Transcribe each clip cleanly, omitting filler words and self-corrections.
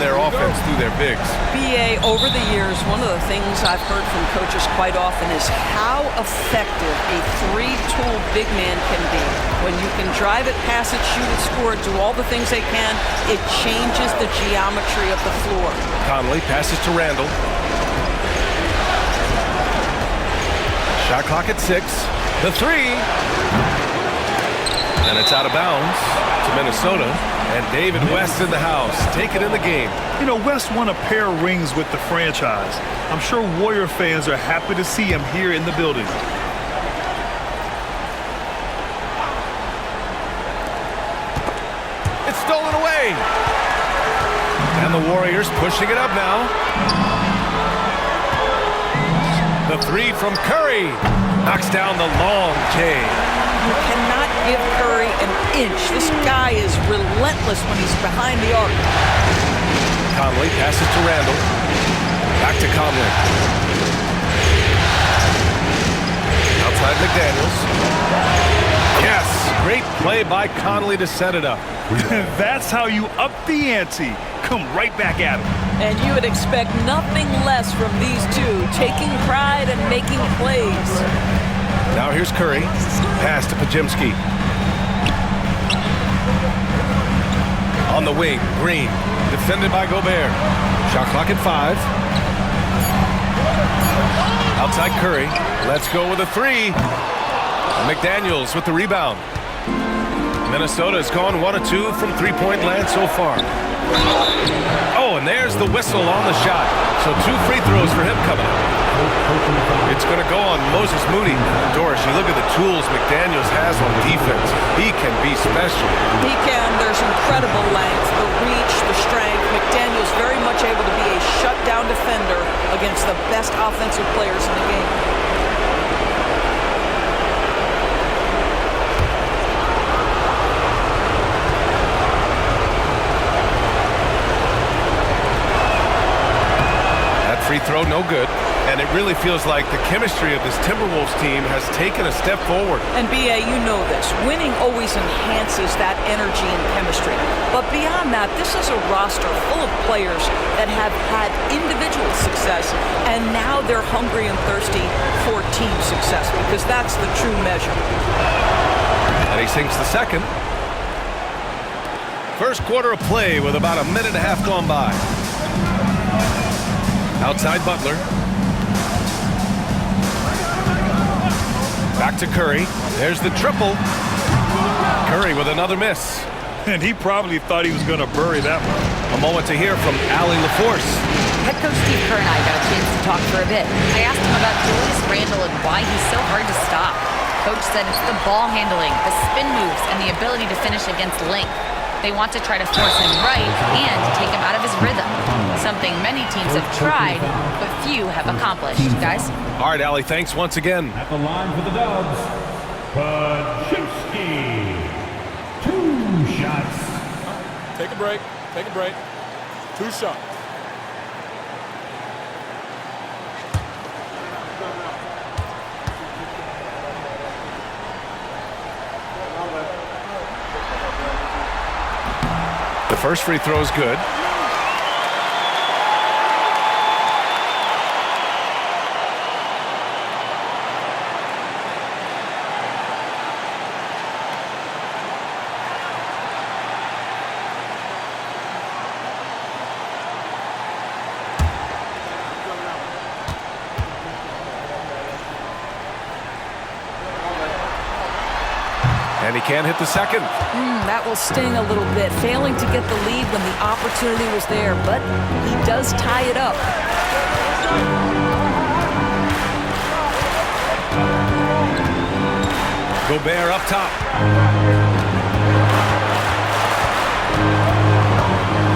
their offense through their bigs. BA, over the years, one of the things I've heard from coaches quite often is how effective a three-tool big man can be. When you can drive it, pass it, shoot it, score it, do all the things they can, it changes the geometry of the floor. Conley passes to Randall. Shot clock at 6. The three. And it's out of bounds to Minnesota. And David West in the house. Take it in the game. You know, West won a pair of rings with the franchise. I'm sure Warrior fans are happy to see him here in the building. It's stolen away. And the Warriors pushing it up now. The three from Curry. Knocks down the long J. You cannot give Curry an inch. This guy is relentless when he's behind the arc. Conley passes to Randall. Back to Conley. Outside McDaniels. Yes! Great play by Conley to set it up. That's how you up the ante. Come right back at him. And you would expect nothing less from these two, taking pride and making plays. Now here's Curry. Pass to Pajimski. On the wing, Green. Defended by Gobert. Shot clock at 5. Outside Curry. Let's go with a three. McDaniels with the rebound. Minnesota has gone 1 of 2 from three-point land so far. Oh, and there's the whistle on the shot. So 2 free throws for him coming up. It's going to go on Moses Moody. Doris, you look at the tools McDaniels has on defense. He can be special. He can. There's incredible length, the reach, the strength. McDaniels very much able to be a shutdown defender against the best offensive players in the game. Free throw, no good. And it really feels like the chemistry of this Timberwolves team has taken a step forward. And BA, you know this. Winning always enhances that energy and chemistry. But beyond that, this is a roster full of players that have had individual success, and now they're hungry and thirsty for team success, because that's the true measure. And he sinks the second. First quarter of play with about a minute and a half gone by. Outside Butler. Back to Curry. There's the triple. Curry with another miss. And he probably thought he was going to bury that one. A moment to hear from Allie LaForce. Head coach Steve Kerr and I got a chance to talk for a bit. I asked him about Julius Randle and why he's so hard to stop. Coach said it's the ball handling, the spin moves, and the ability to finish against length. They want to try to force him right and take him out of his rhythm. Something many teams have tried, but few have accomplished, guys. All right, Allie, thanks once again. At the line for the Dubs, Pajimski. 2 shots. Take a break. Take a break. 2 shots. The first free throw is good. And he can't hit the second. That will sting a little bit, failing to get the lead when the opportunity was there, but he does tie it up. Gobert up top.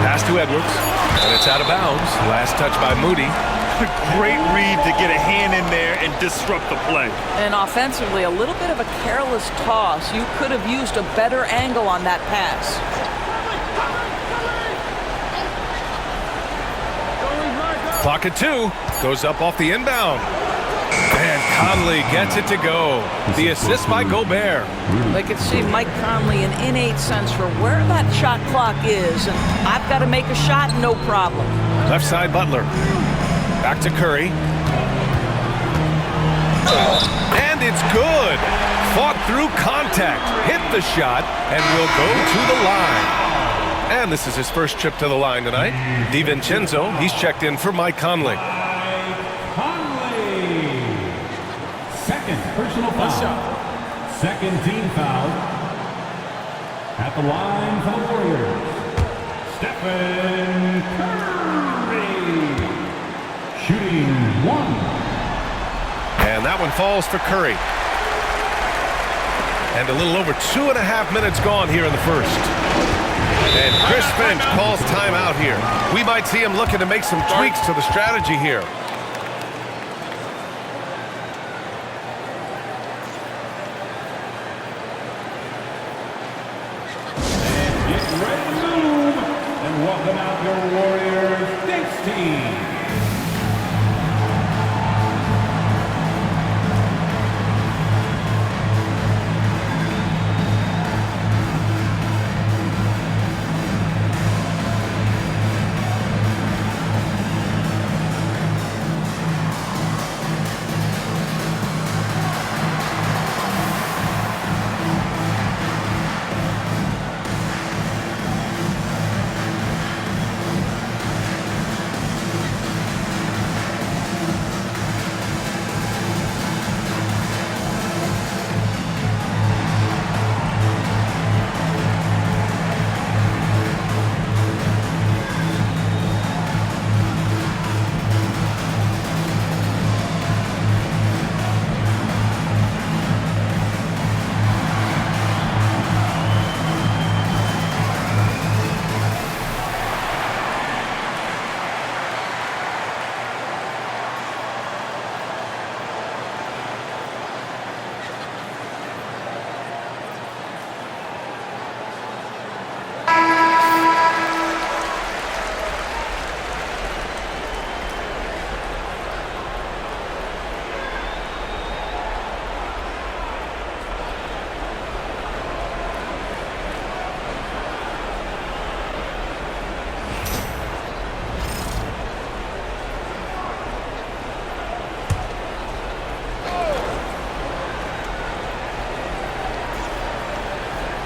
Pass to Edwards, and it's out of bounds. Last touch by Moody. Great read to get a hand in there and disrupt the play. And offensively, a little bit of a careless toss. You could have used a better angle on that pass. Clock at 2. Goes up off the inbound. And Conley gets it to go. The assist by Gobert. They can see Mike Conley an innate sense for where that shot clock is, and I've got to make a shot, no problem. Left side Butler. Back to Curry. And it's good. Fought through contact. Hit the shot and will go to the line. And this is his first trip to the line tonight. DiVincenzo, he's checked in for Mike Conley. Second personal foul. Second team foul. At the line for the Warriors, Stephen Curry. Shooting one. And that one falls for Curry. And a little over 2.5 minutes gone here in the first. And Chris Finch calls timeout here. We might see him looking to make some tweaks to the strategy here. Get ready to move and welcome out your Warriors Knicks team.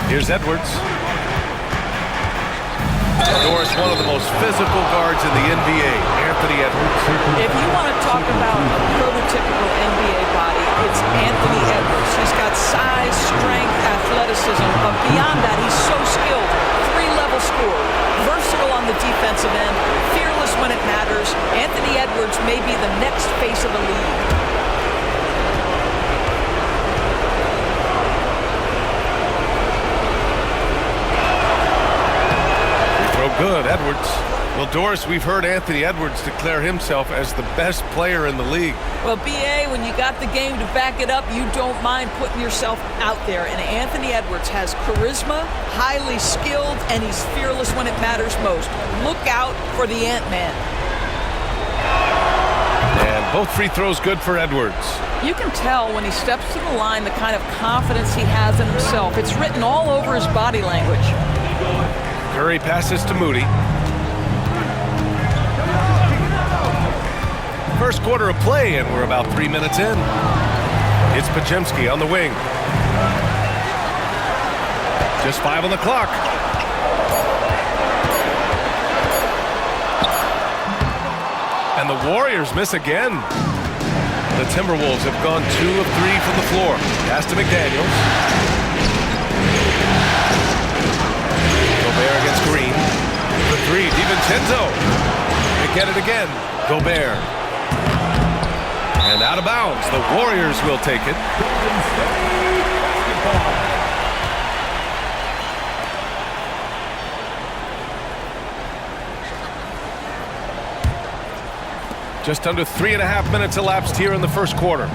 Here's Edwards. Doris, one of the most physical guards in the NBA, Anthony Edwards. If you want to talk about a prototypical NBA body, it's Anthony Edwards. He's got size, strength, athleticism, but beyond that, he's so skilled. Three-level scorer, versatile on the defensive end, fearless when it matters. Anthony Edwards may be the next face of the league. Good, Edwards. Well, Doris, we've heard Anthony Edwards declare himself as the best player in the league. Well, B.A., when you got the game to back it up, you don't mind putting yourself out there. And Anthony Edwards has charisma, highly skilled, and he's fearless when it matters most. Look out for the Ant-Man. And both free throws good for Edwards. You can tell when he steps to the line the kind of confidence he has in himself. It's written all over his body language. Curry passes to Moody. First quarter of play, and we're about 3 minutes in. It's Podziemski on the wing. Just 5 on the clock. And the Warriors miss again. The Timberwolves have gone 2 of 3 from the floor. Pass to McDaniels. Gobert against Green. The three, DiVincenzo. They get it again. Gobert. And out of bounds. The Warriors will take it. Just under 3.5 minutes elapsed here in the first quarter.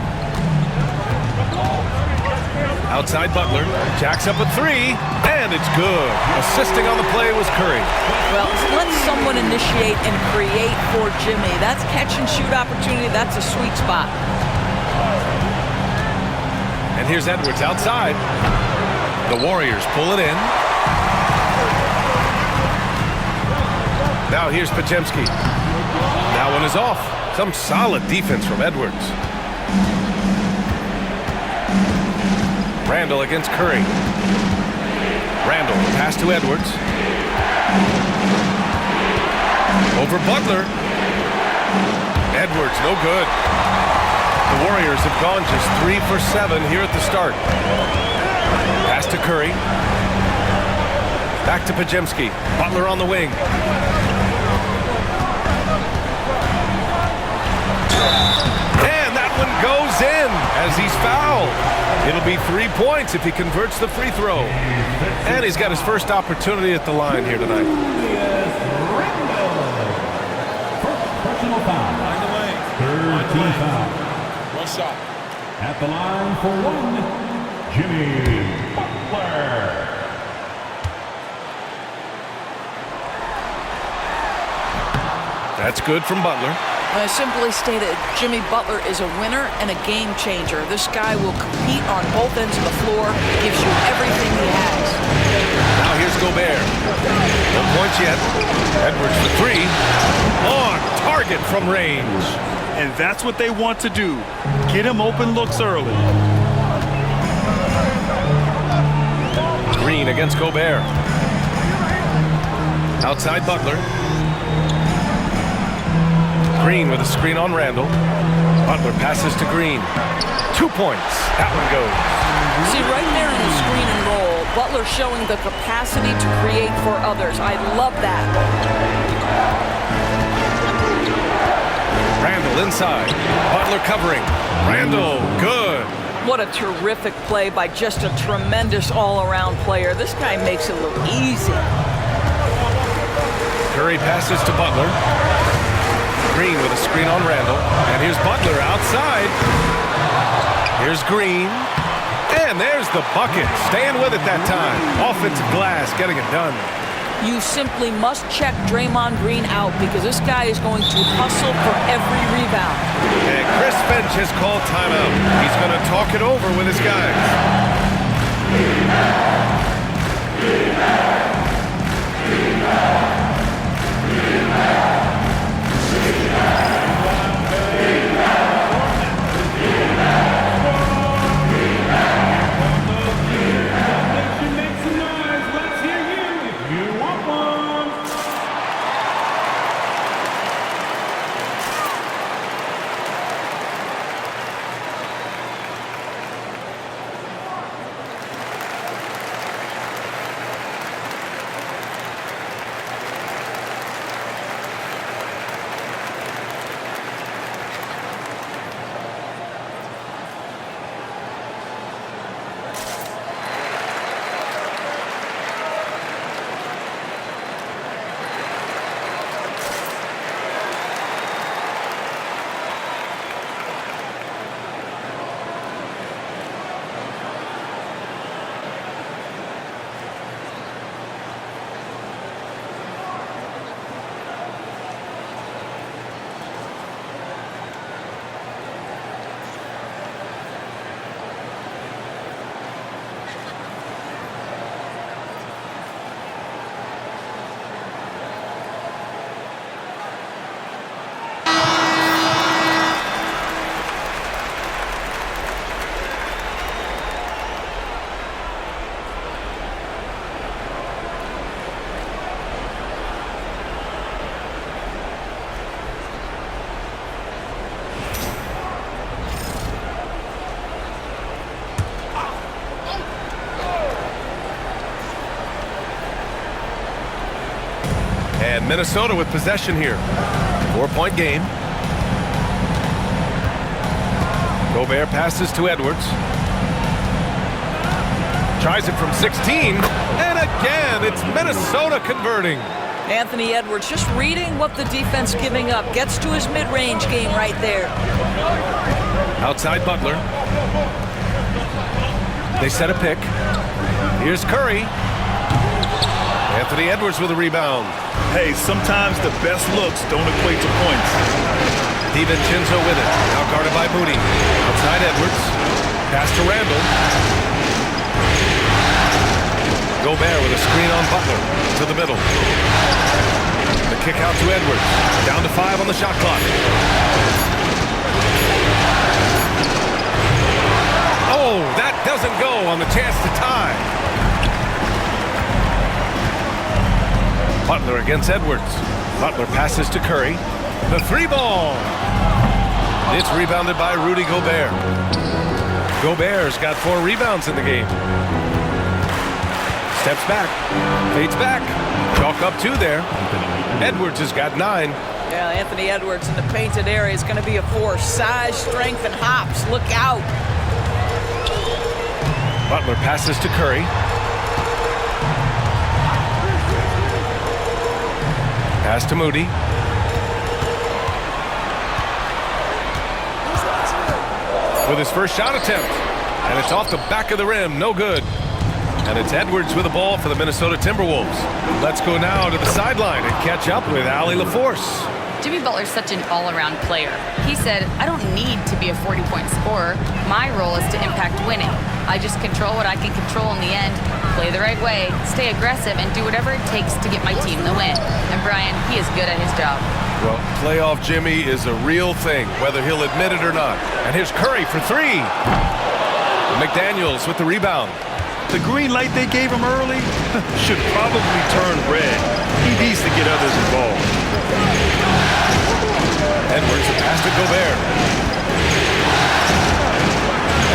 Outside Butler, jacks up a three, and it's good. Assisting on the play was Curry. Well, let someone initiate and create for Jimmy. That's catch and shoot opportunity. That's a sweet spot. And here's Edwards outside. The Warriors pull it in. Now here's Podziemski. That one is off. Some solid defense from Edwards. Randall against Curry. Randall, pass to Edwards. Over Butler. Edwards, no good. The Warriors have gone just 3 for 7 here at the start. Pass to Curry. Back to Podziemski. Butler on the wing. And that one goes in as he's fouled. It'll be 3 points if he converts the free throw. And he's got his first opportunity at the line here tonight. Personal foul. Third team foul. One shot. At the line for one, Jimmy Butler. That's good from Butler. Simply stated, Jimmy Butler is a winner and a game changer. This guy will compete on both ends of the floor, gives you everything he has. Now here's Gobert. No points yet. Edwards for 3. On target from range. And that's what they want to do. Get him open looks early. Green against Gobert. Outside Butler. Green with a screen on Randall. Butler passes to Green. 2 points. That one goes. See, right there in the screen and roll, Butler showing the capacity to create for others. I love that. Randall inside. Butler covering. Randall, good. What a terrific play by just a tremendous all-around player. This guy makes it look easy. Curry passes to Butler. Green with a screen on Randall. And here's Butler outside. Here's Green. And there's the bucket. Staying with it that time. Offensive glass, getting it done. You simply must check Draymond Green out because this guy is going to hustle for every rebound. And Chris Finch has called timeout. He's going to talk it over with his guys. And Minnesota with possession here. 4-point game. Gobert passes to Edwards. Tries it from 16. And again, it's Minnesota converting. Anthony Edwards just reading what the defense giving up. Gets to his mid-range game right there. Outside Butler. They set a pick. Here's Curry. Anthony Edwards with a rebound. Hey, sometimes the best looks don't equate to points. DiVincenzo with it. Now guarded by Moody. Outside Edwards. Pass to Randall. Gobert with a screen on Butler. To the middle. The kick out to Edwards. Down to 5 on the shot clock. Oh, that doesn't go on the chance to tie. Butler against Edwards. Butler passes to Curry. The 3 ball. It's rebounded by Rudy Gobert. Gobert's got 4 rebounds in the game. Steps back. Fades back. Chalk up 2 there. Edwards has got 9. Yeah, Anthony Edwards in the painted area is going to be a force. Size, strength, and hops. Look out. Butler passes to Curry. Pass to Moody. With his first shot attempt. And it's off the back of the rim. No good. And it's Edwards with the ball for the Minnesota Timberwolves. Let's go now to the sideline and catch up with Allie LaForce. Jimmy Butler's such an all-around player. He said, I don't need to be a 40-point scorer. My role is to impact winning. I just control what I can control in the end, play the right way, stay aggressive, and do whatever it takes to get my team the win. And Brian, he is good at his job. Well, playoff Jimmy is a real thing, whether he'll admit it or not. And here's Curry for 3. McDaniels with the rebound. The green light they gave him early should probably turn red. He needs to get others involved. Edwards a pass to Gobert.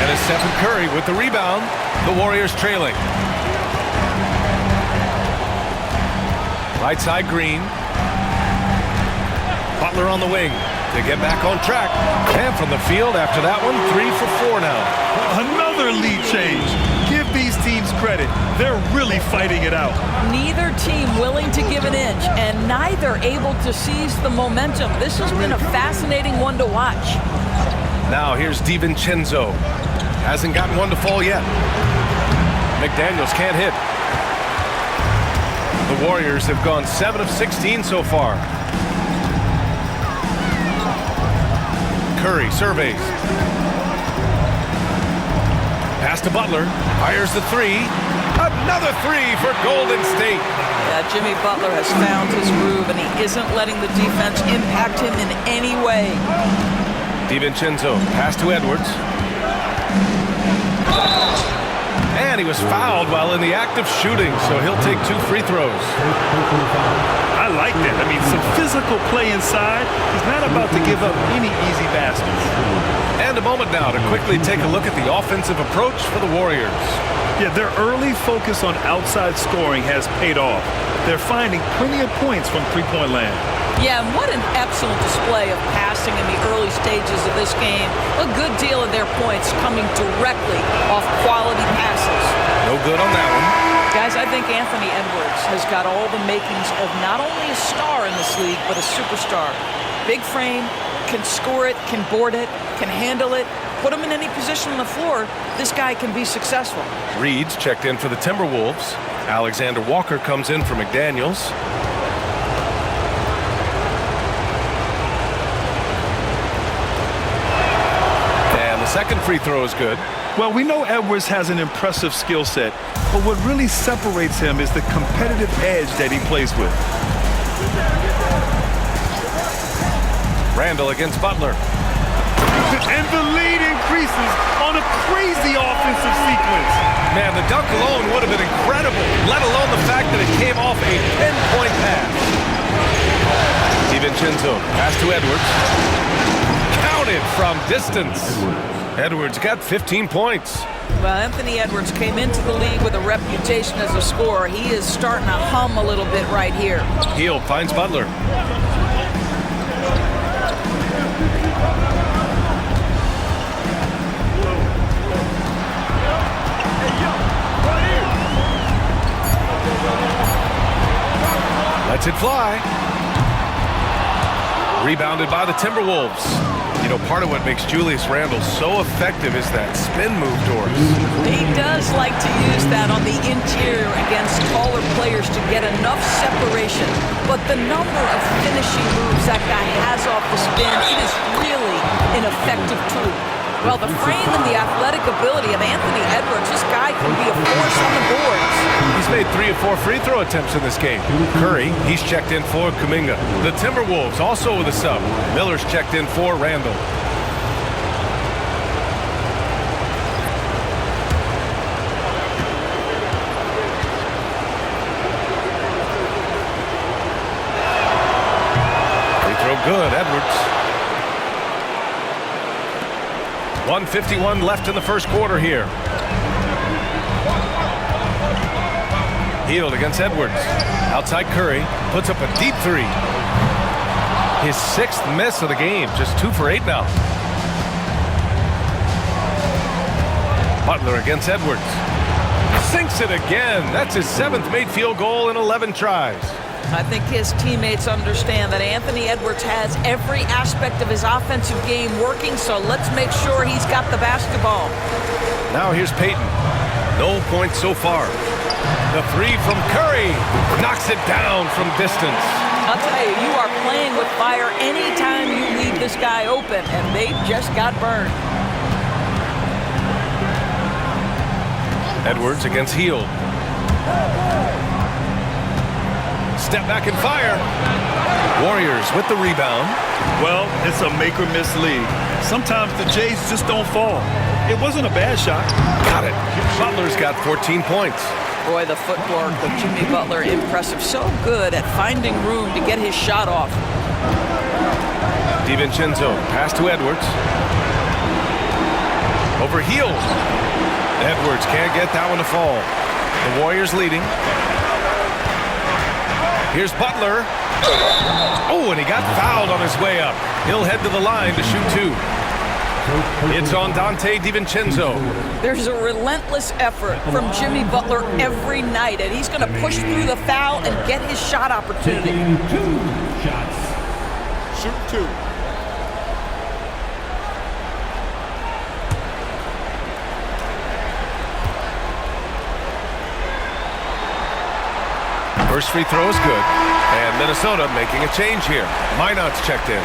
And it's Stephen Curry with the rebound. The Warriors trailing. Right side Green. Butler on the wing to get back on track. And from the field after that one, 3 for 4 now. Another lead change. Give these teams credit. They're really fighting it out. Neither team willing to give an inch, and neither able to seize the momentum. This has been a fascinating one to watch. Now here's DiVincenzo. Hasn't gotten one to fall yet. McDaniels can't hit. The Warriors have gone 7 of 16 so far. Curry surveys. Pass to Butler. Fires the 3. Another 3 for Golden State. Yeah, Jimmy Butler has found his groove, and he isn't letting the defense impact him in any way. DiVincenzo. Pass to Edwards. And he was fouled while in the act of shooting, so he'll take 2 free throws. I like that. I mean, some physical play inside. He's not about to give up any easy baskets. And a moment now to quickly take a look at the offensive approach for the Warriors. Yeah, their early focus on outside scoring has paid off. They're finding plenty of points from three-point land. Yeah, and what an excellent display of passing in the early stages of this game. A good deal of their points coming directly off quality passes. No good on that one. Guys, I think Anthony Edwards has got all the makings of not only a star in this league, but a superstar. Big frame, can score it, can board it, can handle it. Put him in any position on the floor, this guy can be successful. Reed's checked in for the Timberwolves. Alexander Walker comes in for McDaniels. And the second free throw is good. Well, we know Edwards has an impressive skill set, but what really separates him is the competitive edge that he plays with. Randall against Butler. And the lead increases on a crazy offensive sequence. Man, the dunk alone would have been incredible, let alone the fact that it came off a 10-point pass. DiVincenzo, pass to Edwards. Counted from distance. Edwards got 15 points. Well, Anthony Edwards came into the league with a reputation as a scorer. He is starting to hum a little bit right here. Hield finds Butler. Lets it fly. Rebounded by the Timberwolves. You know, part of what makes Julius Randle so effective is that spin move, Doris. He does like to use that on the interior against taller players to get enough separation. But the number of finishing moves that guy has off the spin, it is really an effective tool. Well, the frame and the athletic ability of Anthony Edwards, this guy can be a force on the boards. He's made 3 of 4 free throw attempts in this game. Curry, he's checked in for Kuminga. The Timberwolves also with a sub. Miller's checked in for Randle. Free throw good, Edwards. 1:51 left in the first quarter here. Hield against Edwards. Outside Curry. Puts up a deep three. His 6th miss of the game. Just 2 for 8 now. Butler against Edwards. Sinks it again. That's his 7th made field goal in 11 tries. I think his teammates understand that Anthony Edwards has every aspect of his offensive game working, so let's make sure he's got the basketball. Now here's Payton. No points so far. The 3 from Curry knocks it down from distance. I'll tell you, you are playing with fire anytime you leave this guy open, and they just got burned. Edwards against Hield. Step back and fire. Warriors with the rebound. Well, it's a make-or-miss league. Sometimes the Jays just don't fall. It wasn't a bad shot. Got it. Butler's got 14 points. Boy, the footwork of Jimmy Butler, impressive. So good at finding room to get his shot off. DiVincenzo, pass to Edwards. Over Hield. Edwards can't get that one to fall. The Warriors leading. Here's Butler. Oh, and he got fouled on his way up. He'll head to the line to shoot 2. It's on Dante DiVincenzo. There's a relentless effort from Jimmy Butler every night, and he's going to push through the foul and get his shot opportunity. 2 shots. Shoot 2. First free throw is good. And Minnesota making a change here. Minot's checked in.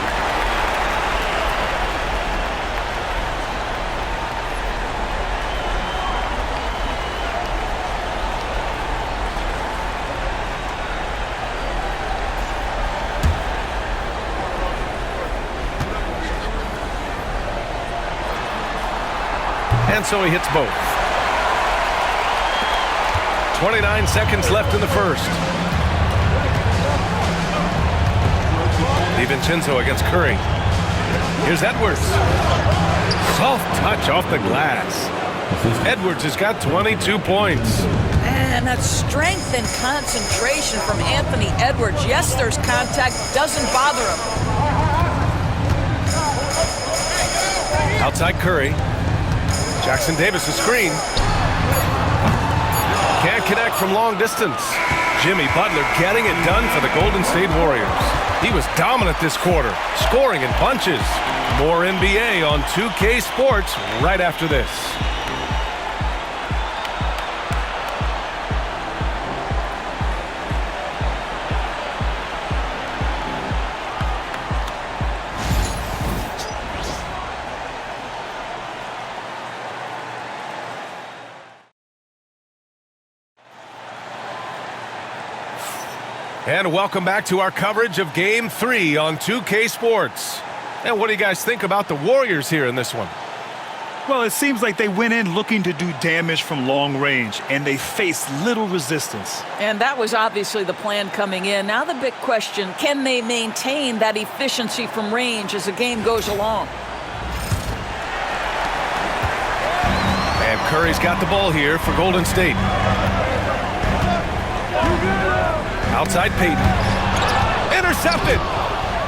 And so he hits both. 29 seconds left in the first. DiVincenzo against Curry. Here's Edwards. Soft touch off the glass. Edwards has got 22 points. And that strength and concentration from Anthony Edwards. Yes, there's contact. Doesn't bother him. Outside Curry. Jackson Davis, a screen. Can't connect from long distance. Jimmy Butler getting it done for the Golden State Warriors. He was dominant this quarter, scoring in bunches. More NBA on 2K Sports right after this. And welcome back to our coverage of Game 3 on 2K Sports. And what do you guys think about the Warriors here in this one? Well, it seems like they went in looking to do damage from long range, and they faced little resistance. And that was obviously the plan coming in. Now the big question, can they maintain that efficiency from range as the game goes along? And Curry's got the ball here for Golden State. Outside Payton. Intercepted.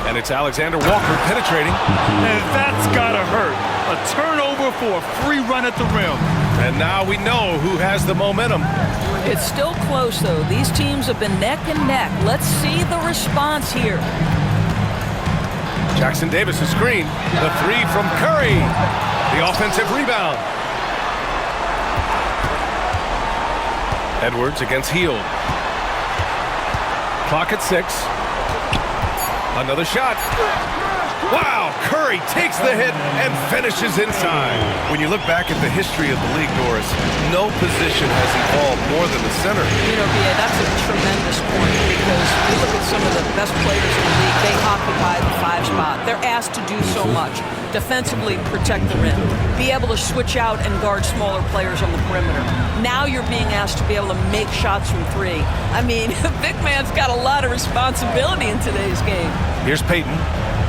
And it's Alexander Walker penetrating. And that's gotta hurt. A turnover for a free run at the rim. And now we know who has the momentum. It's still close, though. These teams have been neck and neck. Let's see the response here. Jackson Davis a screen. The three from Curry. The offensive rebound. Edwards against Hield. Clock at 6. Another shot. Wow, Curry takes the hit and finishes inside. When you look back at the history of the league, Doris, no position has evolved more than the center. You know, B.A., that's a tremendous point because you look at some of the best players in the league, they occupy the 5 spot. They're asked to do so much. Defensively, protect the rim. Be able to switch out and guard smaller players on the perimeter. Now you're being asked to be able to make shots from 3. I mean, the big man's got a lot of responsibility in today's game. Here's Payton.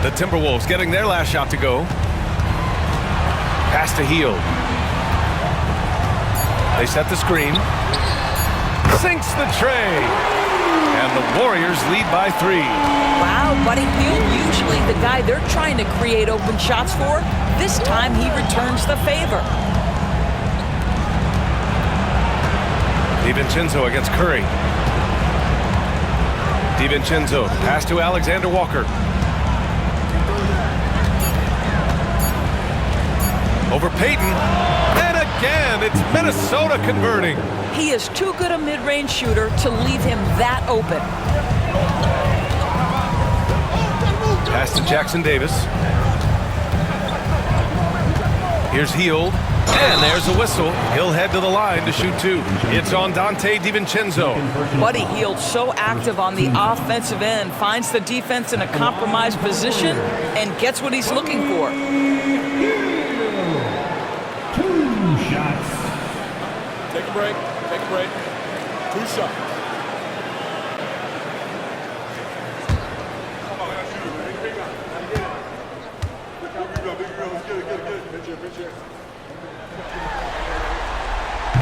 The Timberwolves getting their last shot to go. Pass to Hield. They set the screen. Sinks the tray. And the Warriors lead by 3. Wow, Buddy Hield, usually the guy they're trying to create open shots for. This time he returns the favor. DiVincenzo against Curry. DiVincenzo, pass to Alexander Walker. Over Payton, and again, it's Minnesota converting. He is too good a mid-range shooter to leave him that open. Pass to Jackson Davis. Here's Hield, and there's a whistle. He'll head to the line to shoot 2. It's on Dante DiVincenzo. Buddy Hield so active on the offensive end, finds the defense in a compromised position, and gets what he's looking for. 2 shots. Take a break. Take a break. 2 shots.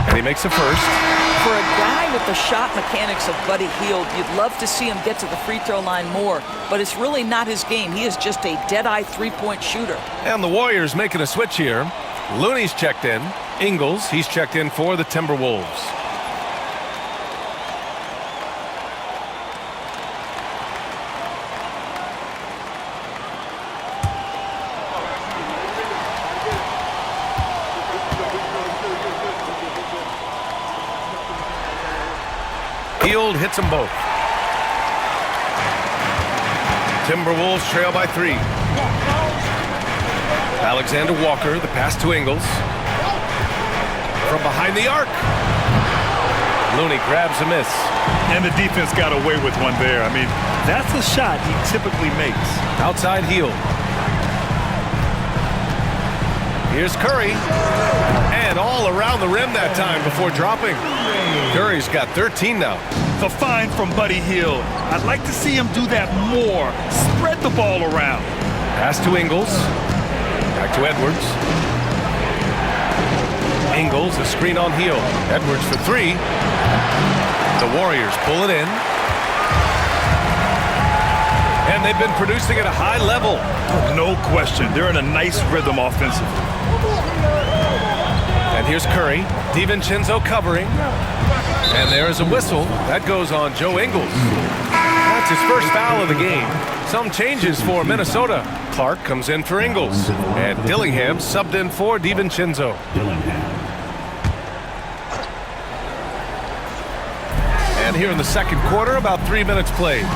And he makes a first. For a guy with the shot mechanics of Buddy Hield, you'd love to see him get to the free throw line more, but it's really not his game. He is just a dead-eye three-point shooter. And the Warriors making a switch here. Looney's checked in. Ingles, he's checked in for the Timberwolves. Hield hits them both. Timberwolves trail by 3. Alexander Walker, the pass to Ingles. From behind the arc. Looney grabs a miss. And the defense got away with one there. I mean, that's a shot he typically makes. Outside Hield. Here's Curry. And all around the rim that time before dropping. Curry's got 13 now. The find from Buddy Hield. I'd like to see him do that more. Spread the ball around. Pass to Ingles. Back to Edwards. Ingles, a screen on Hield. Edwards for 3. The Warriors pull it in. And they've been producing at a high level. No question. They're in a nice rhythm offensively. And here's Curry. DiVincenzo covering. And there is a whistle. That goes on Joe Ingles. That's his first foul of the game. Some changes for Minnesota. Clark comes in for Ingles. And Dillingham subbed in for DiVincenzo. And here in the second quarter, about 3 minutes played.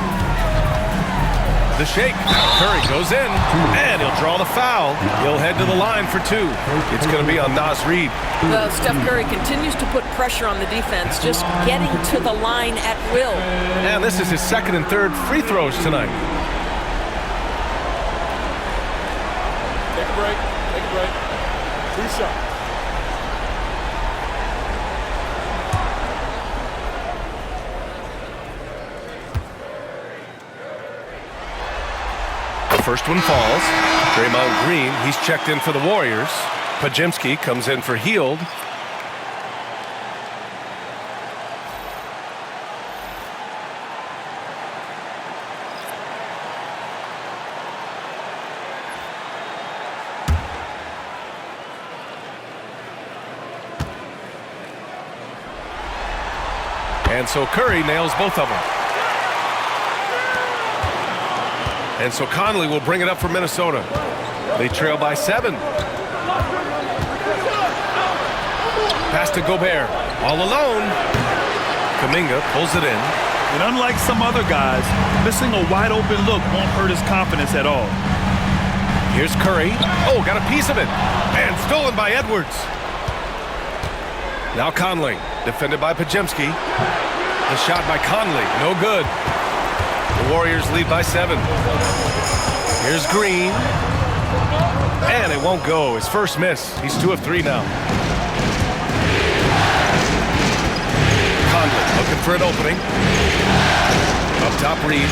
The shake. Curry goes in, and he'll draw the foul. He'll head to the line for 2. It's going to be on Naz Reid. Steph Curry continues to put pressure on the defense, just getting to the line at will. And this is his second and third free throws tonight. Take a break. Take a break. 2 shots. First one falls. Draymond Green, he's checked in for the Warriors. Pajimski comes in for Hield. And so Curry nails both of them. And so Conley will bring it up for Minnesota. They trail by 7. Pass to Gobert. All alone. Kuminga pulls it in. And unlike some other guys, missing a wide open look won't hurt his confidence at all. Here's Curry. Oh, got a piece of it. And stolen by Edwards. Now Conley, defended by Podziemski. The shot by Conley, no good. The Warriors lead by 7. Here's Green. And it won't go. His first miss. He's 2 of 3 now. Conley looking for an opening. Up top, Reed.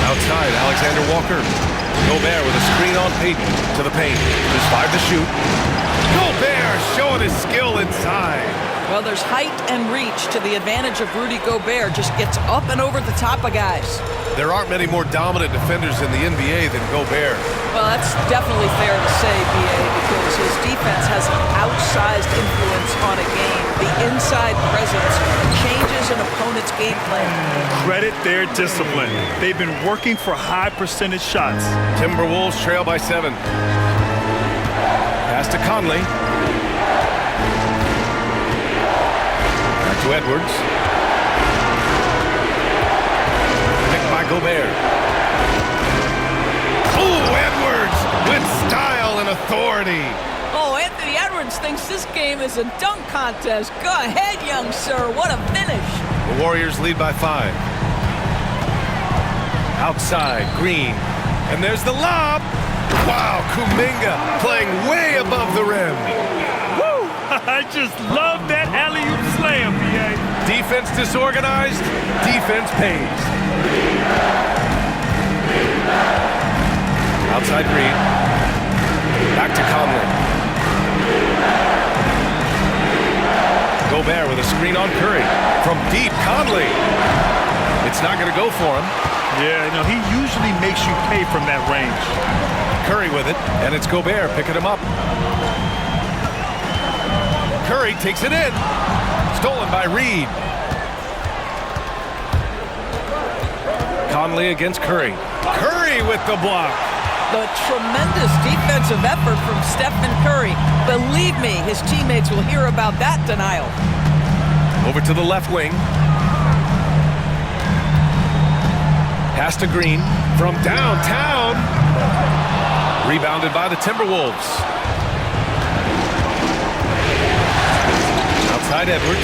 Outside, Alexander Walker. Gobert with a screen on Payton to the paint. There's 5 to shoot. Gobert showing his skill inside. Well, there's height and reach to the advantage of Rudy Gobert. Just gets up and over the top of guys. There aren't many more dominant defenders in the NBA than Gobert. Well, that's definitely fair to say, B.A., because his defense has an outsized influence on a game. The inside presence changes an opponent's game plan. Credit their discipline. They've been working for high percentage shots. Timberwolves trail by 7. Pass to Conley. Back to Edwards. Picked by Gobert. Oh, Edwards with style and authority. Oh, Anthony Edwards thinks this game is a dunk contest. Go ahead, young sir. What a finish. The Warriors lead by 5. Outside, Green. And there's the lob. Wow, Kuminga playing way above the rim. Woo! I just love that alley-oop slam, B.A. Defense disorganized, defense pays. Outside Green. Back to Conley. Gobert with a screen on Curry. From deep, Conley. It's not going to go for him. Yeah, no, he usually makes you pay from that range. Curry with it, and it's Gobert picking him up. Curry takes it in. Stolen by Reed. Conley against Curry. Curry with the block. The tremendous defensive effort from Stephen Curry. Believe me, his teammates will hear about that denial. Over to the left wing. Pass to Green from downtown. Rebounded by the Timberwolves. Outside Edwards.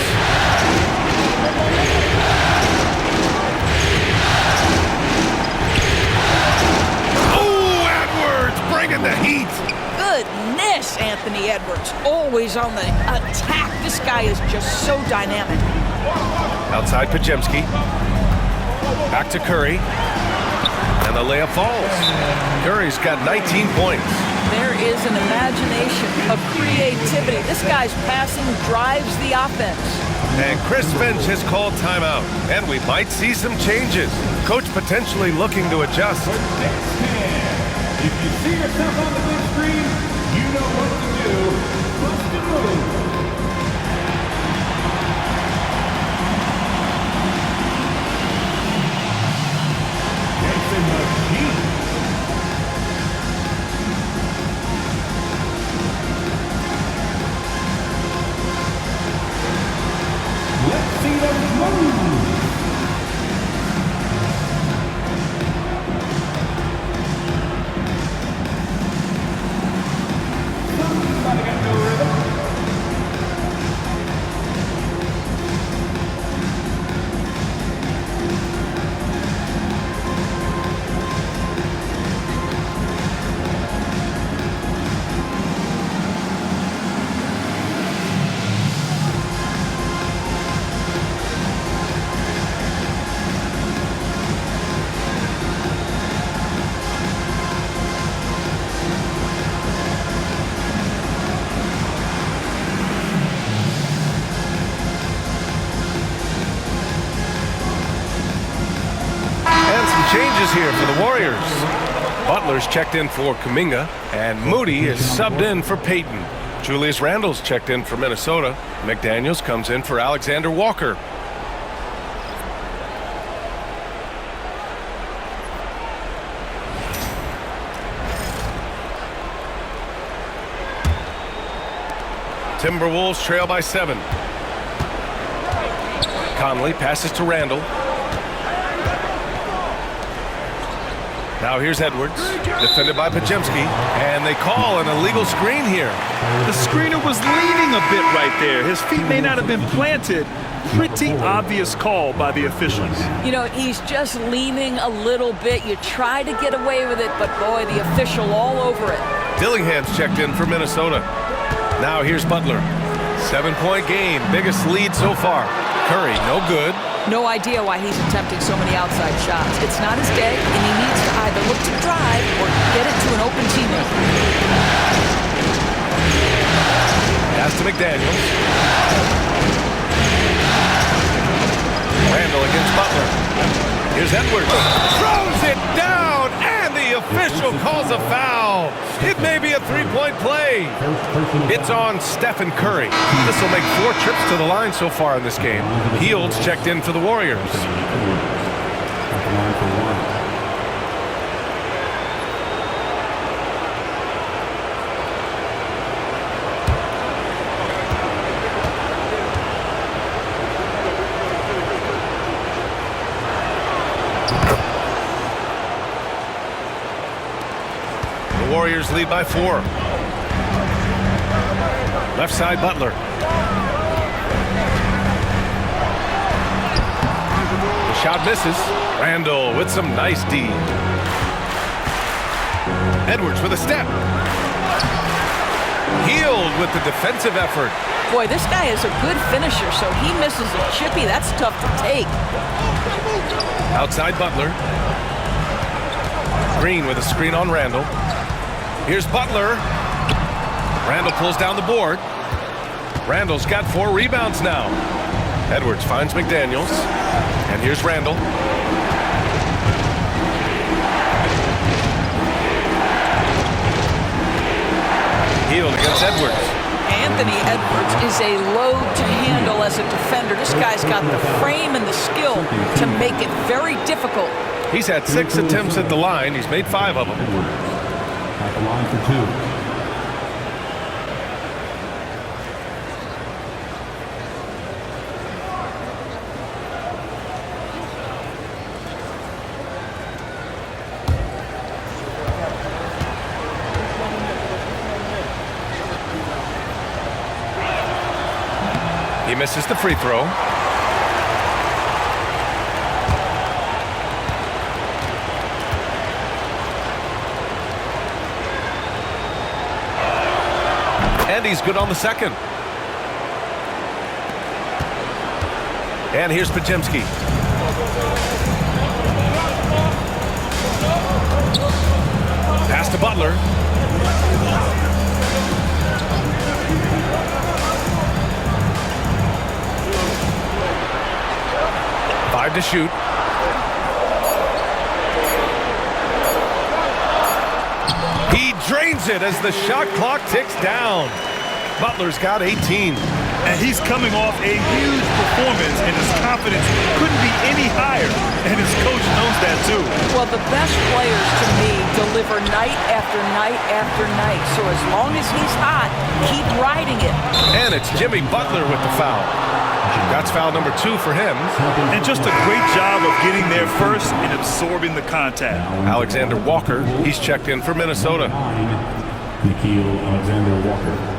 Oh, Edwards bringing the heat. Goodness, Anthony Edwards. Always on the attack. This guy is just so dynamic. Outside Podziemski. Back to Curry. And the layup falls. Curry's got 19 points. There is an imagination, a creativity. This guy's passing drives the offense. And Chris Finch has called timeout. And we might see some changes. Coach potentially looking to adjust. If you see yourself on the big screen, you know what to do. Bust and move. Let's see them move. Somebody got no rhythm. Changes here for the Warriors. Butler's checked in for Kuminga, and Moody is subbed in for Payton. Julius Randle's checked in for Minnesota. McDaniels comes in for Alexander Walker. Timberwolves trail by 7. Conley passes to Randall. Now here's Edwards, defended by Pajemski, and they call an illegal screen here. The screener was leaning a bit right there. His feet may not have been planted. Pretty obvious call by the officials. You know, he's just leaning a little bit. You try to get away with it, but boy, the official all over it. Dillingham's checked in for Minnesota. Now here's Butler. 7-point game, biggest lead so far. Curry, no good. No idea why he's attempting so many outside shots. It's not his day, and he needs to either look to drive or get it to an open teammate. Pass to McDaniels. Randall against Butler. Here's Edwards. Throws it down, and the official calls a foul. It may be a 3-point play. It's on Stephen Curry. This will make 4 trips to the line so far in this game. Heald's checked in for the Warriors. Warriors lead by 4. Left side, Butler. The shot misses. Randall with some nice D. Edwards with a step. Hield with the defensive effort. Boy, this guy is a good finisher, so he misses a chippy. That's tough to take. Outside, Butler. Green with a screen on Randall. Here's Butler. Randall pulls down the board. Randall's got 4 rebounds now. Edwards finds McDaniels. And here's Randall. Hield against Edwards. Anthony Edwards is a load to handle as a defender. This guy's got the frame and the skill to make it very difficult. He's had 6 attempts at the line. He's made 5 of them. At the line for 2. He misses the free throw. And he's good on the second. And here's Pajemski. Pass to Butler. Five to shoot. He drains it as the shot clock ticks down. Butler's got 18. And he's coming off a huge performance, and his confidence couldn't be any higher. And his coach knows that, too. Well, the best players, to me, deliver night after night after night. So as long as he's hot, keep riding it. And it's Jimmy Butler with the foul. That's foul number 2 for him. And just a great job of getting there first and absorbing the contact. Alexander Walker, he's checked in for Minnesota. Nikhil Alexander Walker.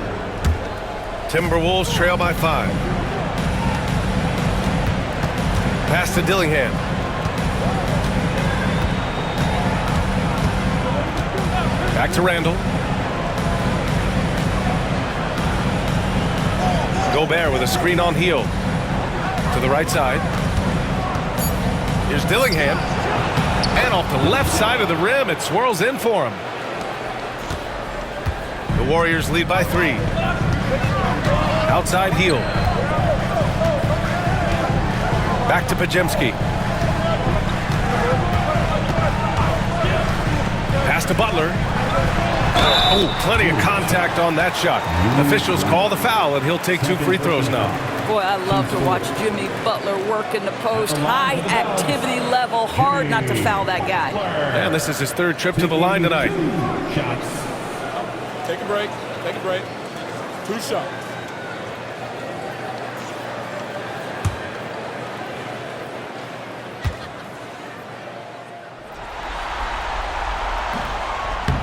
Timberwolves trail by 5. Pass to Dillingham. Back to Randall. Gobert with a screen on Hield. To the right side. Here's Dillingham. And off the left side of the rim, it swirls in for him. The Warriors lead by 3. Outside Hield. Back to Pajemski. Pass to Butler. Oh, plenty of contact on that shot. Officials call the foul, and he'll take 2 free throws now. Boy, I love to watch Jimmy Butler work in the post. High activity level. Hard not to foul that guy. And this is his 3rd trip to the line tonight. Take a break. Take a break. 2 shots.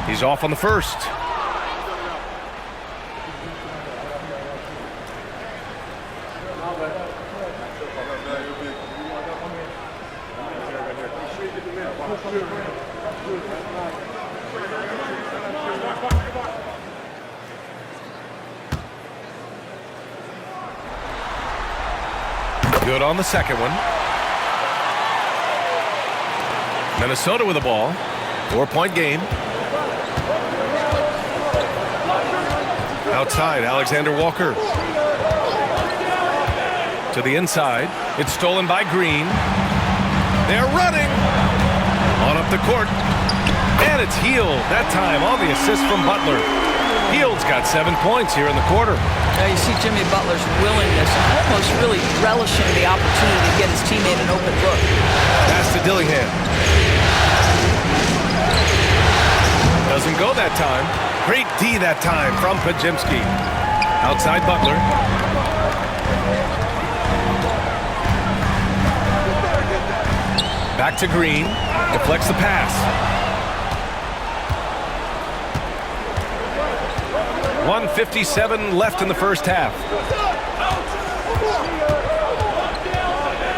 He's off on the first. Good on the second one. Minnesota with the ball. 4-point game. Outside, Alexander Walker. To the inside. It's stolen by Green. They're running. On up the court. And it's Hield. That time on the assist from Butler. Hield's got 7 points here in the quarter. Now you see Jimmy Butler's willingness, almost really relishing the opportunity to get his teammate an open look. Pass to Dillingham. Doesn't go that time. Great D that time from Pajimski. Outside Butler. Back to Green. Deflects the pass. 1:57 left in the first half.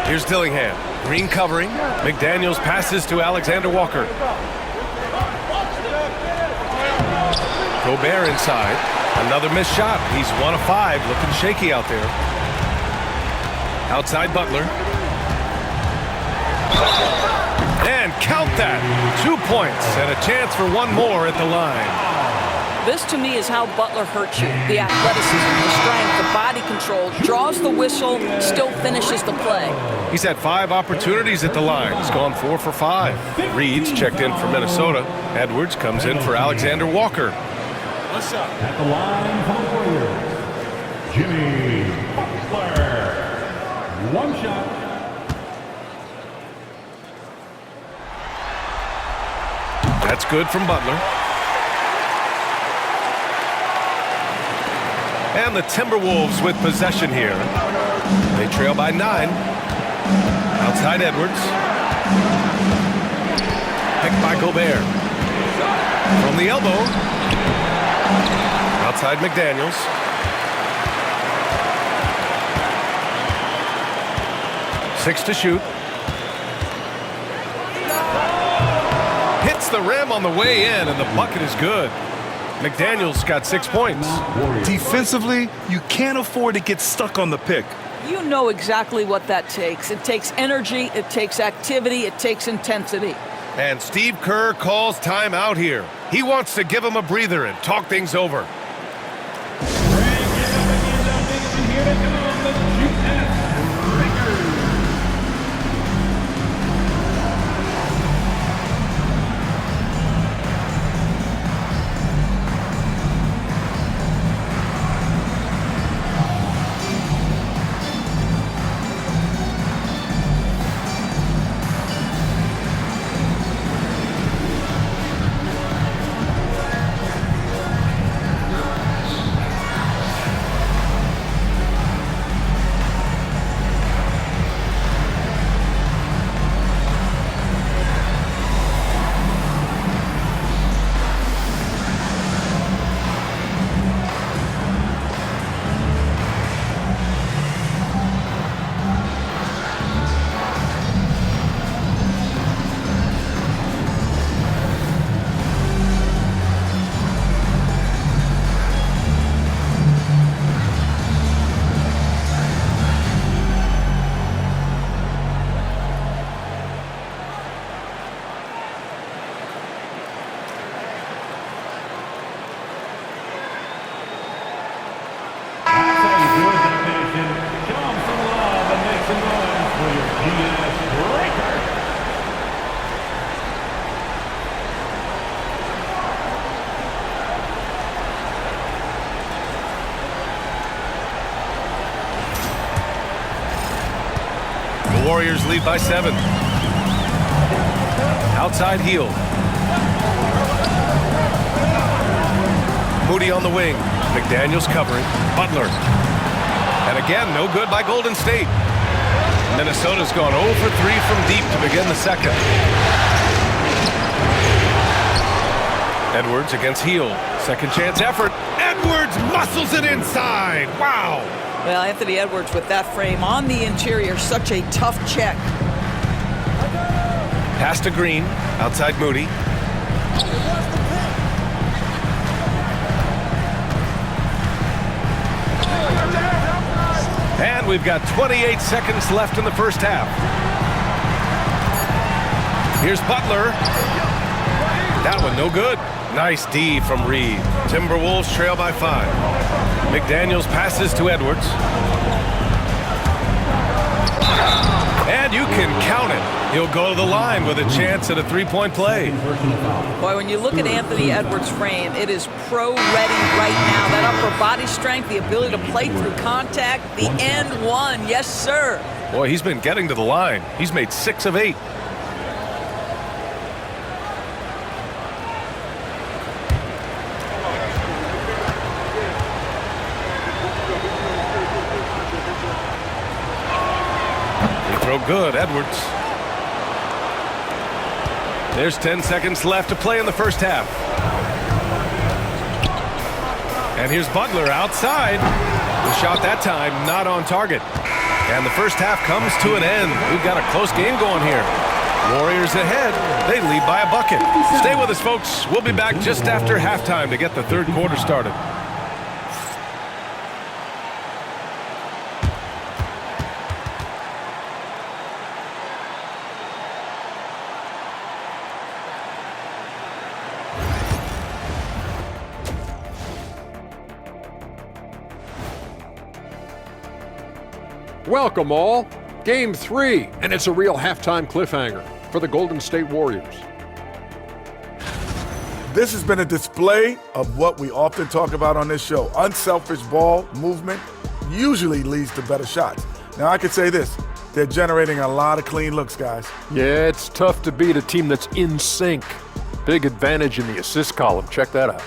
Here's Dillingham. Green covering. McDaniels passes to Alexander Walker. Gobert inside. Another missed shot. He's 1 of 5. Looking shaky out there. Outside Butler. And count that. 2 points and a chance for one more at the line. This, to me, is how Butler hurts you. The athleticism, the strength, the body control, draws the whistle, still finishes the play. He's had 5 opportunities at the line. He's gone 4 for 5. Reed's checked in for Minnesota. Edwards comes in for Alexander Walker. What's up? At the line for the Warriors, Jimmy Butler. 1 shot. That's good from Butler. And the Timberwolves with possession here. They trail by 9. Outside Edwards. Picked by Gobert. From the elbow. Outside McDaniels. Six to shoot. Hits the rim on the way in, and the bucket is good. McDaniels got 6 points. Defensively, you can't afford to get stuck on the pick. You know exactly what that takes. It takes energy, it takes activity, it takes intensity. And Steve Kerr calls timeout here. He wants to give him a breather and talk things over. Warriors lead by 7. Outside Hield. Moody on the wing. McDaniels covering. Butler. And again, no good by Golden State. Minnesota's gone 0 for 3 from deep to begin the second. Edwards against Heel. Second chance effort. Edwards muscles it inside. Wow. Well, Anthony Edwards with that frame on the interior, such a tough check. Pass to Green. Outside Moody. And we've got 28 seconds left in the first half. Here's Butler. That one no good. Nice D from Reed. Timberwolves trail by 5. McDaniels passes to Edwards. And you can count it. He'll go to the line with a chance at a three-point play. Boy, when you look at Anthony Edwards' frame, it is pro-ready right now. That upper body strength, the ability to play through contact, the and one. Yes, sir. Boy, he's been getting to the line. He's made 6 of 8. Good, Edwards. There's 10 seconds left to play in the first half. And here's Butler outside. The shot that time not on target. And the first half comes to an end. We've got a close game going here. Warriors ahead. They lead by a bucket. Stay with us, folks. We'll be back just after halftime to get the third quarter started. Welcome all. Game 3, and it's a real halftime cliffhanger for the Golden State Warriors. This has been a display of what we often talk about on this show. Unselfish ball movement usually leads to better shots. Now, I could say this. They're generating a lot of clean looks, guys. Yeah, it's tough to beat a team that's in sync. Big advantage in the assist column. Check that out.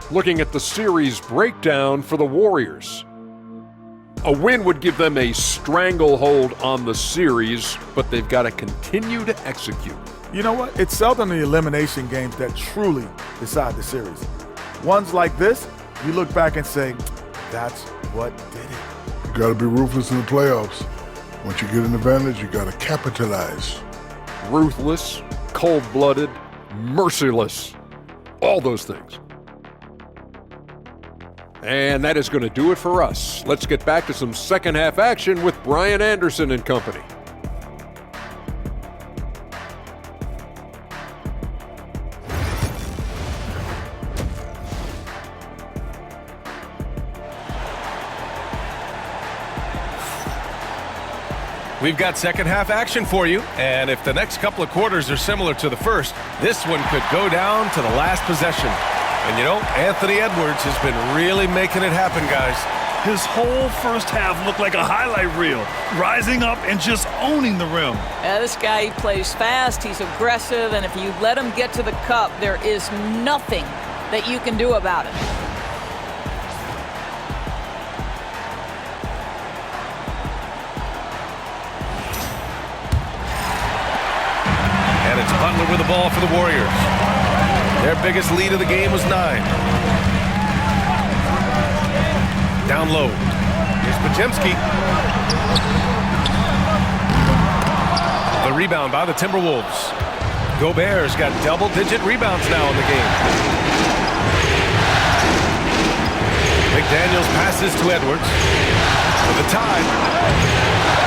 Looking at the series breakdown for the Warriors. A win would give them a stranglehold on the series, but they've got to continue to execute. You know what? It's seldom the elimination games that truly decide the series. Ones like this, you look back and say, that's what did it. You got to be ruthless in the playoffs. Once you get an advantage, you got to capitalize. Ruthless, cold-blooded, merciless. All those things. And that is going to do it for us. Let's get back to some second half action with Brian Anderson and company. We've got second half action for you, and if the next couple of quarters are similar to the first, this one could go down to the last possession. And you know, Anthony Edwards has been really making it happen, guys. His whole first half looked like a highlight reel, rising up and just owning the rim. Yeah, this guy, he plays fast, he's aggressive, and if you let him get to the cup, there is nothing that you can do about it. And it's Butler with the ball for the Warriors. Their biggest lead of the game was 9. Down low. Here's Podziemski. The rebound by the Timberwolves. Gobert's got double-digit rebounds now in the game. McDaniels passes to Edwards for the tie.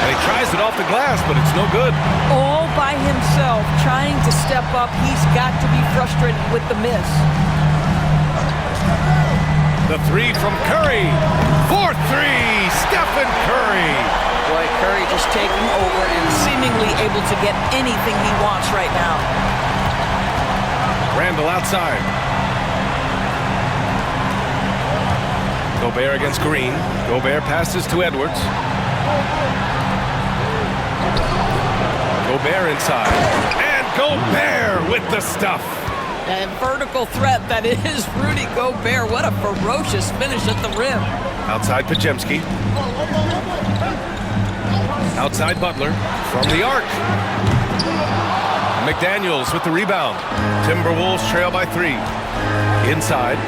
And he tries it off the glass, but it's no good. All by himself, trying to step up. He's got to be frustrated with the miss. The 3 from Curry. 4-3, Stephen Curry. Boy, Curry just taking over and seemingly able to get anything he wants right now. Randall outside. Gobert against Green. Gobert passes to Edwards. Gobert inside. And Gobert with the stuff. And vertical threat that is Rudy Gobert. What a ferocious finish at the rim. Outside Podziemski. Outside Butler from the arc. McDaniels with the rebound. Timberwolves trail by 3. Inside.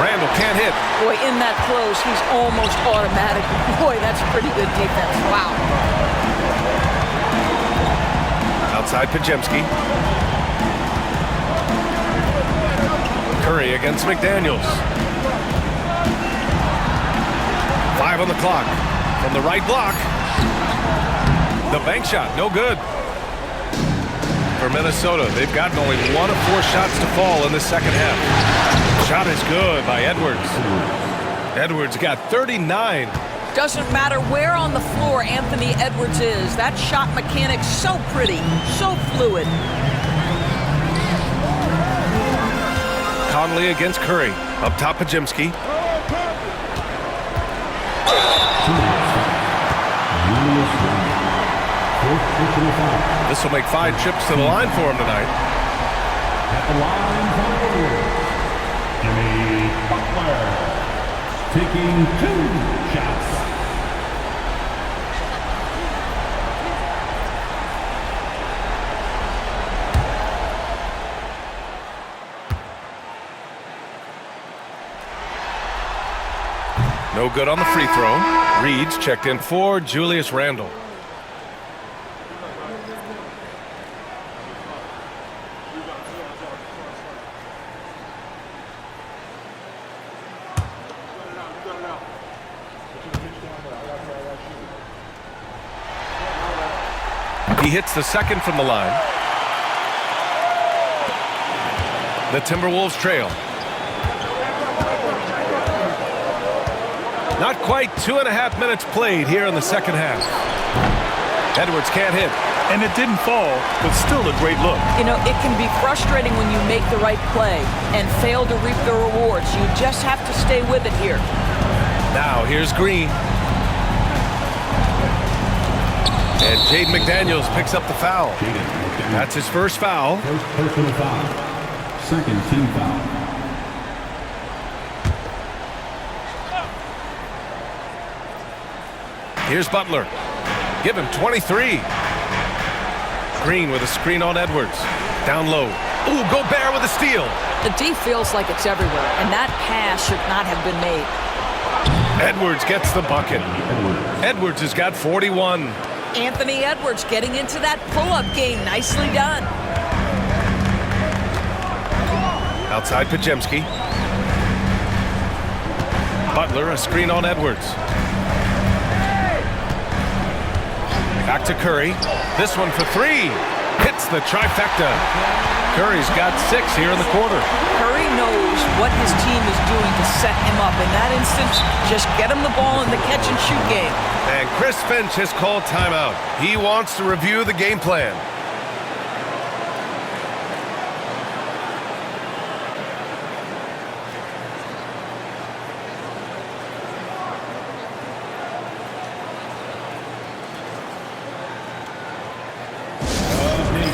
Randall can't hit. Boy, in that close, he's almost automatic. Boy, that's pretty good defense. Wow. Outside Pajemski. Curry against McDaniels. 5 on the clock. From the right block. The bank shot, no good. For Minnesota, they've gotten only 1 of 4 shots to fall in the second half. Shot is good by Edwards. Edwards got 39. Doesn't matter where on the floor Anthony Edwards is. That shot mechanic's so pretty, so fluid. Conley against Curry. Up top, Pajemski. This will make 5 trips to the line for him tonight. At the line for Jimmy Butler, taking 2 shots. No good on the free throw. Reed's checked in for Julius Randle. He hits the second from the line. The Timberwolves trail. Not quite 2.5 minutes played here in the second half. Edwards can't hit. And it didn't fall, but still a great look. You know, it can be frustrating when you make the right play and fail to reap the rewards. You just have to stay with it here. Now here's Green. And Jaden McDaniels picks up the foul. That's his first foul. First personal foul. Second team foul. Here's Butler. Give him 23. Green with a screen on Edwards. Down low. Ooh, Gobert with a steal. The D feels like it's everywhere, and that pass should not have been made. Edwards gets the bucket. Edwards has got 41. Anthony Edwards getting into that pull-up game. Nicely done. Outside Pajemski. Butler, a screen on Edwards. Back to Curry. This one for 3. Hits the trifecta. Curry's got 6 here in the quarter. Curry knows what his team is doing to set him up. In that instance, just get him the ball in the catch-and-shoot game. And Chris Finch has called timeout. He wants to review the game plan.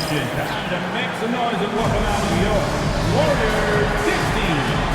Time to make some noise and welcome out New York Warriors 16.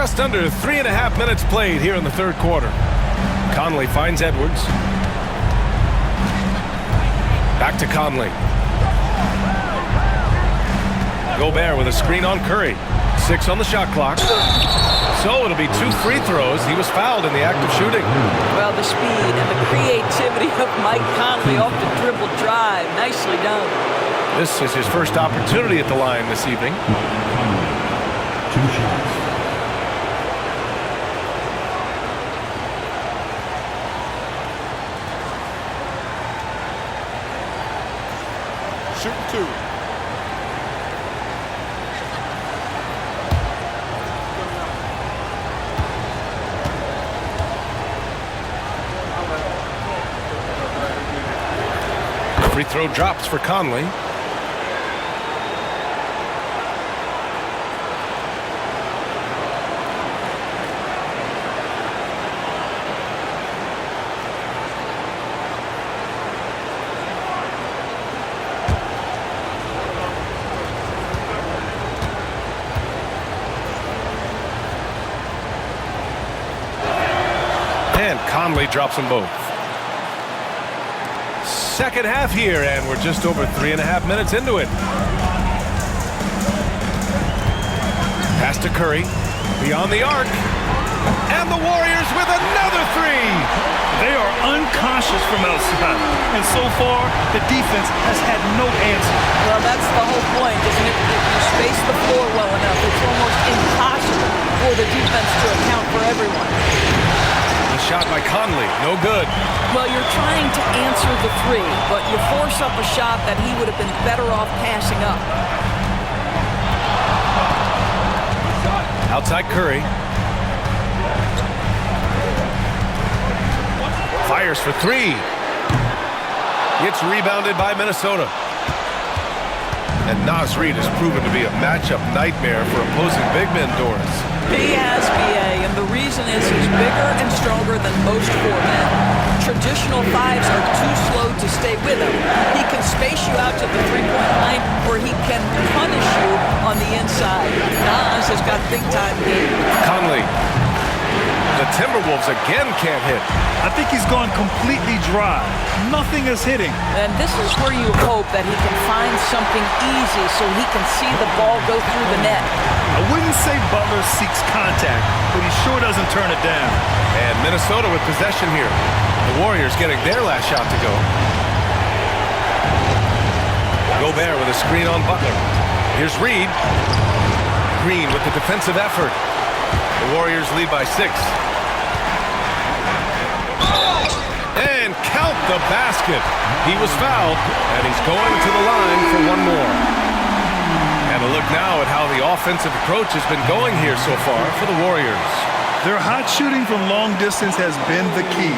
Just under 3.5 minutes played here in the third quarter. Conley finds Edwards. Back to Conley. Gobert with a screen on Curry. 6 on the shot clock. So it'll be 2 free throws. He was fouled in the act of shooting. Well, the speed and the creativity of Mike Conley off the dribble drive. Nicely done. This is his first opportunity at the line this evening. 2 shots. Shooting 2. Free throw drops for Conley. And Conley drops them both. Second half here, and we're just over 3.5 minutes into it. Pass to Curry, beyond the arc, and the Warriors with another 3. They are unconscious from outside, and so far, the defense has had no answer. Well, that's the whole point, isn't it? If you space the floor well enough, it's almost impossible for the defense to account for everyone. The shot by Conley, no good. Well, you're trying to answer the 3, but you force up a shot that he would have been better off passing up. Outside Curry. Fires for 3. It's rebounded by Minnesota. And Naz Reid has proven to be a matchup nightmare for opposing big men, Doris. He has, BA, and the reason is he's bigger and stronger than most 4 men. Traditional 5s are too slow to stay with him. He can space you out to the 3-point line, or he can punish you on the inside. Naz has got big-time game. Conley. The Timberwolves again can't hit. I think he's gone completely dry. Nothing is hitting. And this is where you hope that he can find something easy so he can see the ball go through the net. I wouldn't say Butler seeks contact, but he sure doesn't turn it down. And Minnesota with possession here. The Warriors getting their last shot to go. Gobert with a screen on Butler. Here's Reid. Green with the defensive effort. The Warriors lead by 6. And count the basket. He was fouled, and he's going to the line for 1 more. And a look now at how the offensive approach has been going here so far for the Warriors. Their hot shooting from long distance has been the key.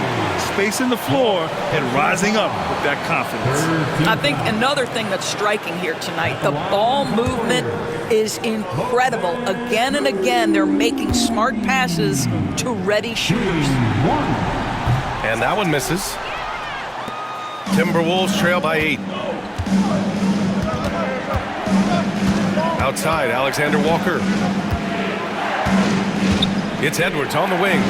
Spacing the floor and rising up with that confidence. I think another thing that's striking here tonight, the ball movement is incredible. Again and again, they're making smart passes to ready shooters. And that one misses. Timberwolves trail by 8. Outside, Alexander Walker. It's Edwards on the wing.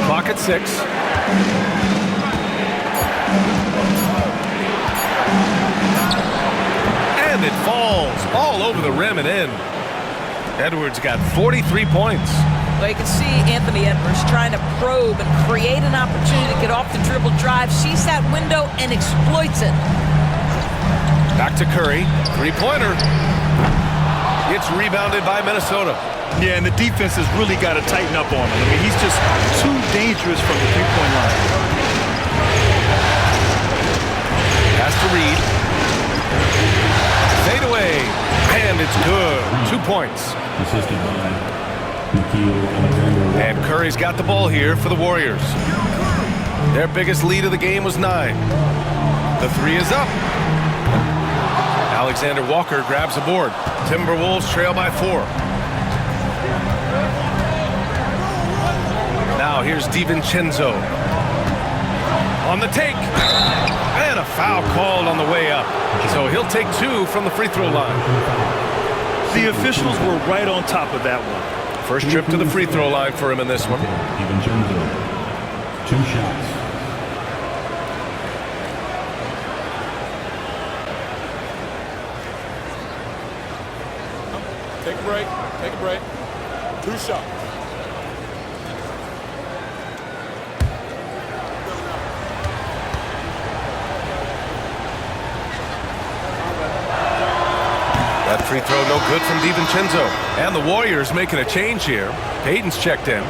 Clock at 6. And it falls all over the rim and in. Edwards got 43 points. Well, you can see Anthony Edwards trying to probe and create an opportunity to get off the dribble drive, sees that window and exploits it. Back to Curry, 3-pointer. It's rebounded by Minnesota. Yeah, and the defense has really got to tighten up on him. I mean, he's just too dangerous from the 3-point line. Pass to Reid. Fade away, and it's good. 2 points. Assisted by And Curry's got the ball here for the Warriors. Their biggest lead of the game was 9. The 3 is up. Alexander Walker grabs the board. Timberwolves trail by 4. Now here's DiVincenzo. On the take. And a foul called on the way up. So he'll take 2 from the free throw line. The officials were right on top of that one. First trip to the free throw line for him in this one. DiVincenzo, 2 shots. Take a break. Take a break. 2 shots. That free throw no good from DiVincenzo. And the Warriors making a change here. Payton's checked in.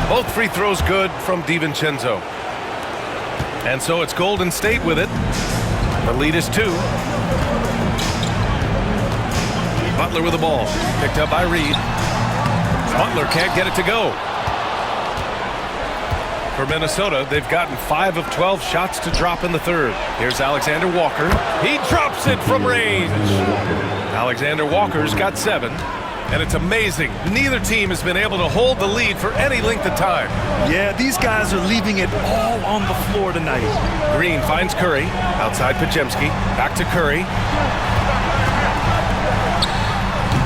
Both free throws good from DiVincenzo. And so it's Golden State with it. The lead is 2. Butler with the ball. Picked up by Reed. Butler can't get it to go. For Minnesota, they've gotten 5 of 12 shots to drop in the third. Here's Alexander Walker. He drops it from range. Alexander Walker's got 7. And it's amazing. Neither team has been able to hold the lead for any length of time. Yeah, these guys are leaving it all on the floor tonight. Green finds Curry. Outside Podziemski. Back to Curry.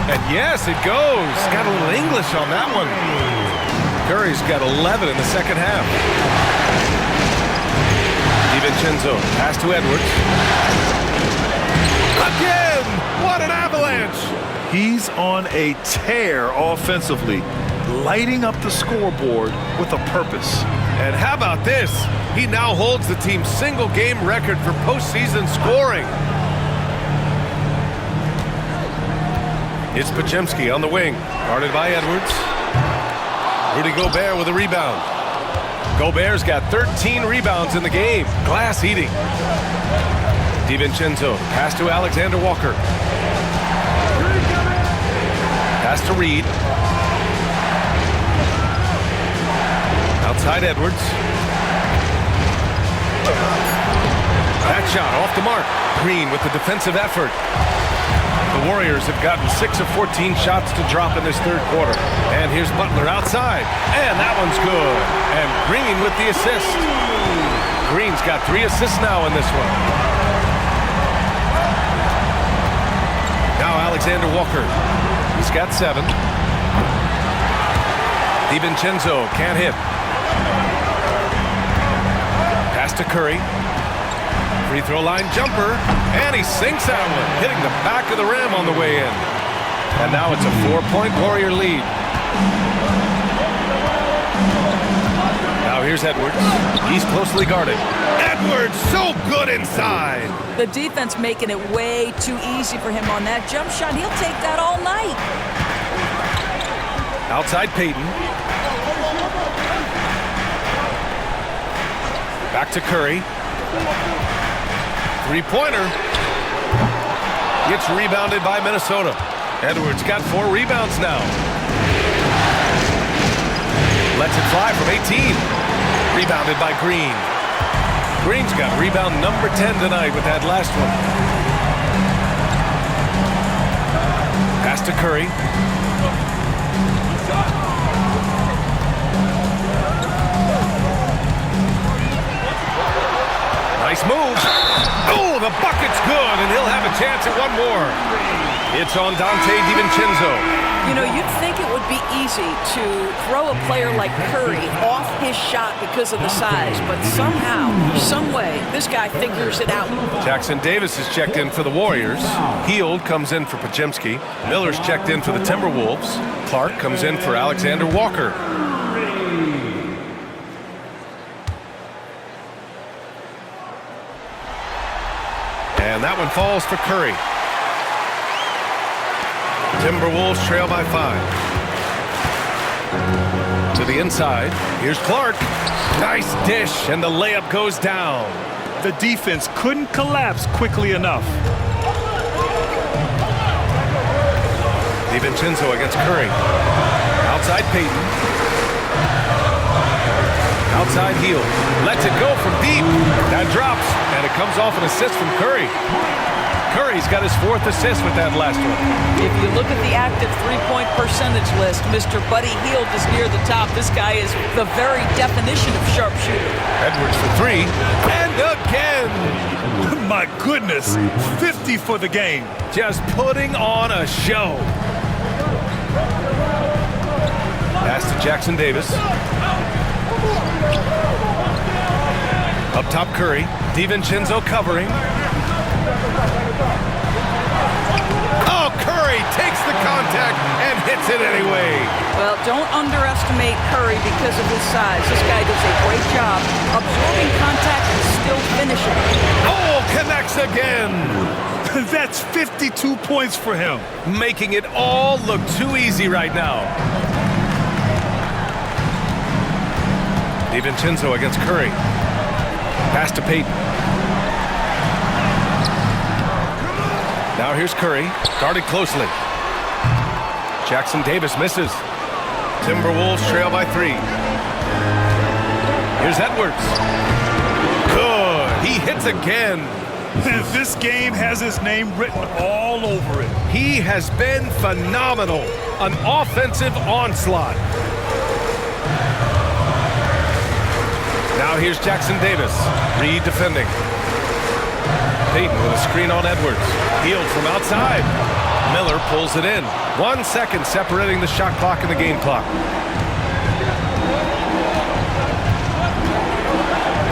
And yes, it goes. Got a little English on that one. Curry's got 11 in the second half. DiVincenzo. Pass to Edwards. Again! What an avalanche! He's on a tear offensively, lighting up the scoreboard with a purpose. And how about this? He now holds the team's single-game record for postseason scoring. It's Podziemski on the wing, guarded by Edwards. Rudy Gobert with a rebound. Gobert's got 13 rebounds in the game. Glass eating. DiVincenzo, pass to Alexander Walker. Pass to Reed. Outside Edwards. That shot off the mark. Green with the defensive effort. The Warriors have gotten 6 of 14 shots to drop in this third quarter. And here's Butler outside. And that one's good. And Green with the assist. Green's got 3 assists now in this one. Now Alexander Walker. He's got 7. DiVincenzo can't hit. Pass to Curry. Free throw line jumper. And he sinks that one, hitting the back of the rim on the way in. And now it's a 4-point Warrior lead. Now here's Edwards. He's closely guarded. Edwards so good inside. The defense making it way too easy for him on that jump shot. He'll take that all night. Outside Payton. Back to Curry. 3-pointer. Gets rebounded by Minnesota. Edwards got 4 rebounds now. Lets it fly from 18. Rebounded by Green. Green's got rebound number 10 tonight with that last one. Pass to Curry. Nice move. Oh, the bucket's good, and he'll have a chance at one more. It's on Dante DiVincenzo. You know, you'd think it would be easy to throw a player like Curry off his shot because of the size, but somehow, some way, this guy figures it out. Jackson Davis is checked in for the Warriors. Hield comes in for Podziemski. Miller's checked in for the Timberwolves. Clark comes in for Alexander Walker. And that one falls for Curry. Timberwolves trail by 5. To the inside. Here's Clark. Nice dish, and the layup goes down. The defense couldn't collapse quickly enough. DiVincenzo against Curry. Outside Payton. Outside Hield. Lets it go from deep. That drops, and it comes off an assist from Curry. Curry's got his 4th assist with that last one. If you look at the active three-point percentage list, Mr. Buddy Hield is near the top. This guy is the very definition of sharpshooter. Edwards for 3, and again! My goodness, 50 for the game. Just putting on a show. Pass to Jackson Davis. Up top, Curry. DiVincenzo covering. Oh, Curry takes the contact and hits it anyway. Well, don't underestimate Curry because of his size. This guy does a great job absorbing contact and still finishing. Oh, connects again. That's 52 points for him. Making it all look too easy right now. DiVincenzo against Curry. Pass to Payton. Now here's Curry, guarded closely. Jackson Davis misses. Timberwolves trail by 3. Here's Edwards. Good. He hits again. This game has his name written all over it. He has been phenomenal. An offensive onslaught. Now here's Jackson Davis. Reed defending. Payton with a screen on Edwards. Hield from outside. Miller pulls it in. 1 second separating the shot clock and the game clock.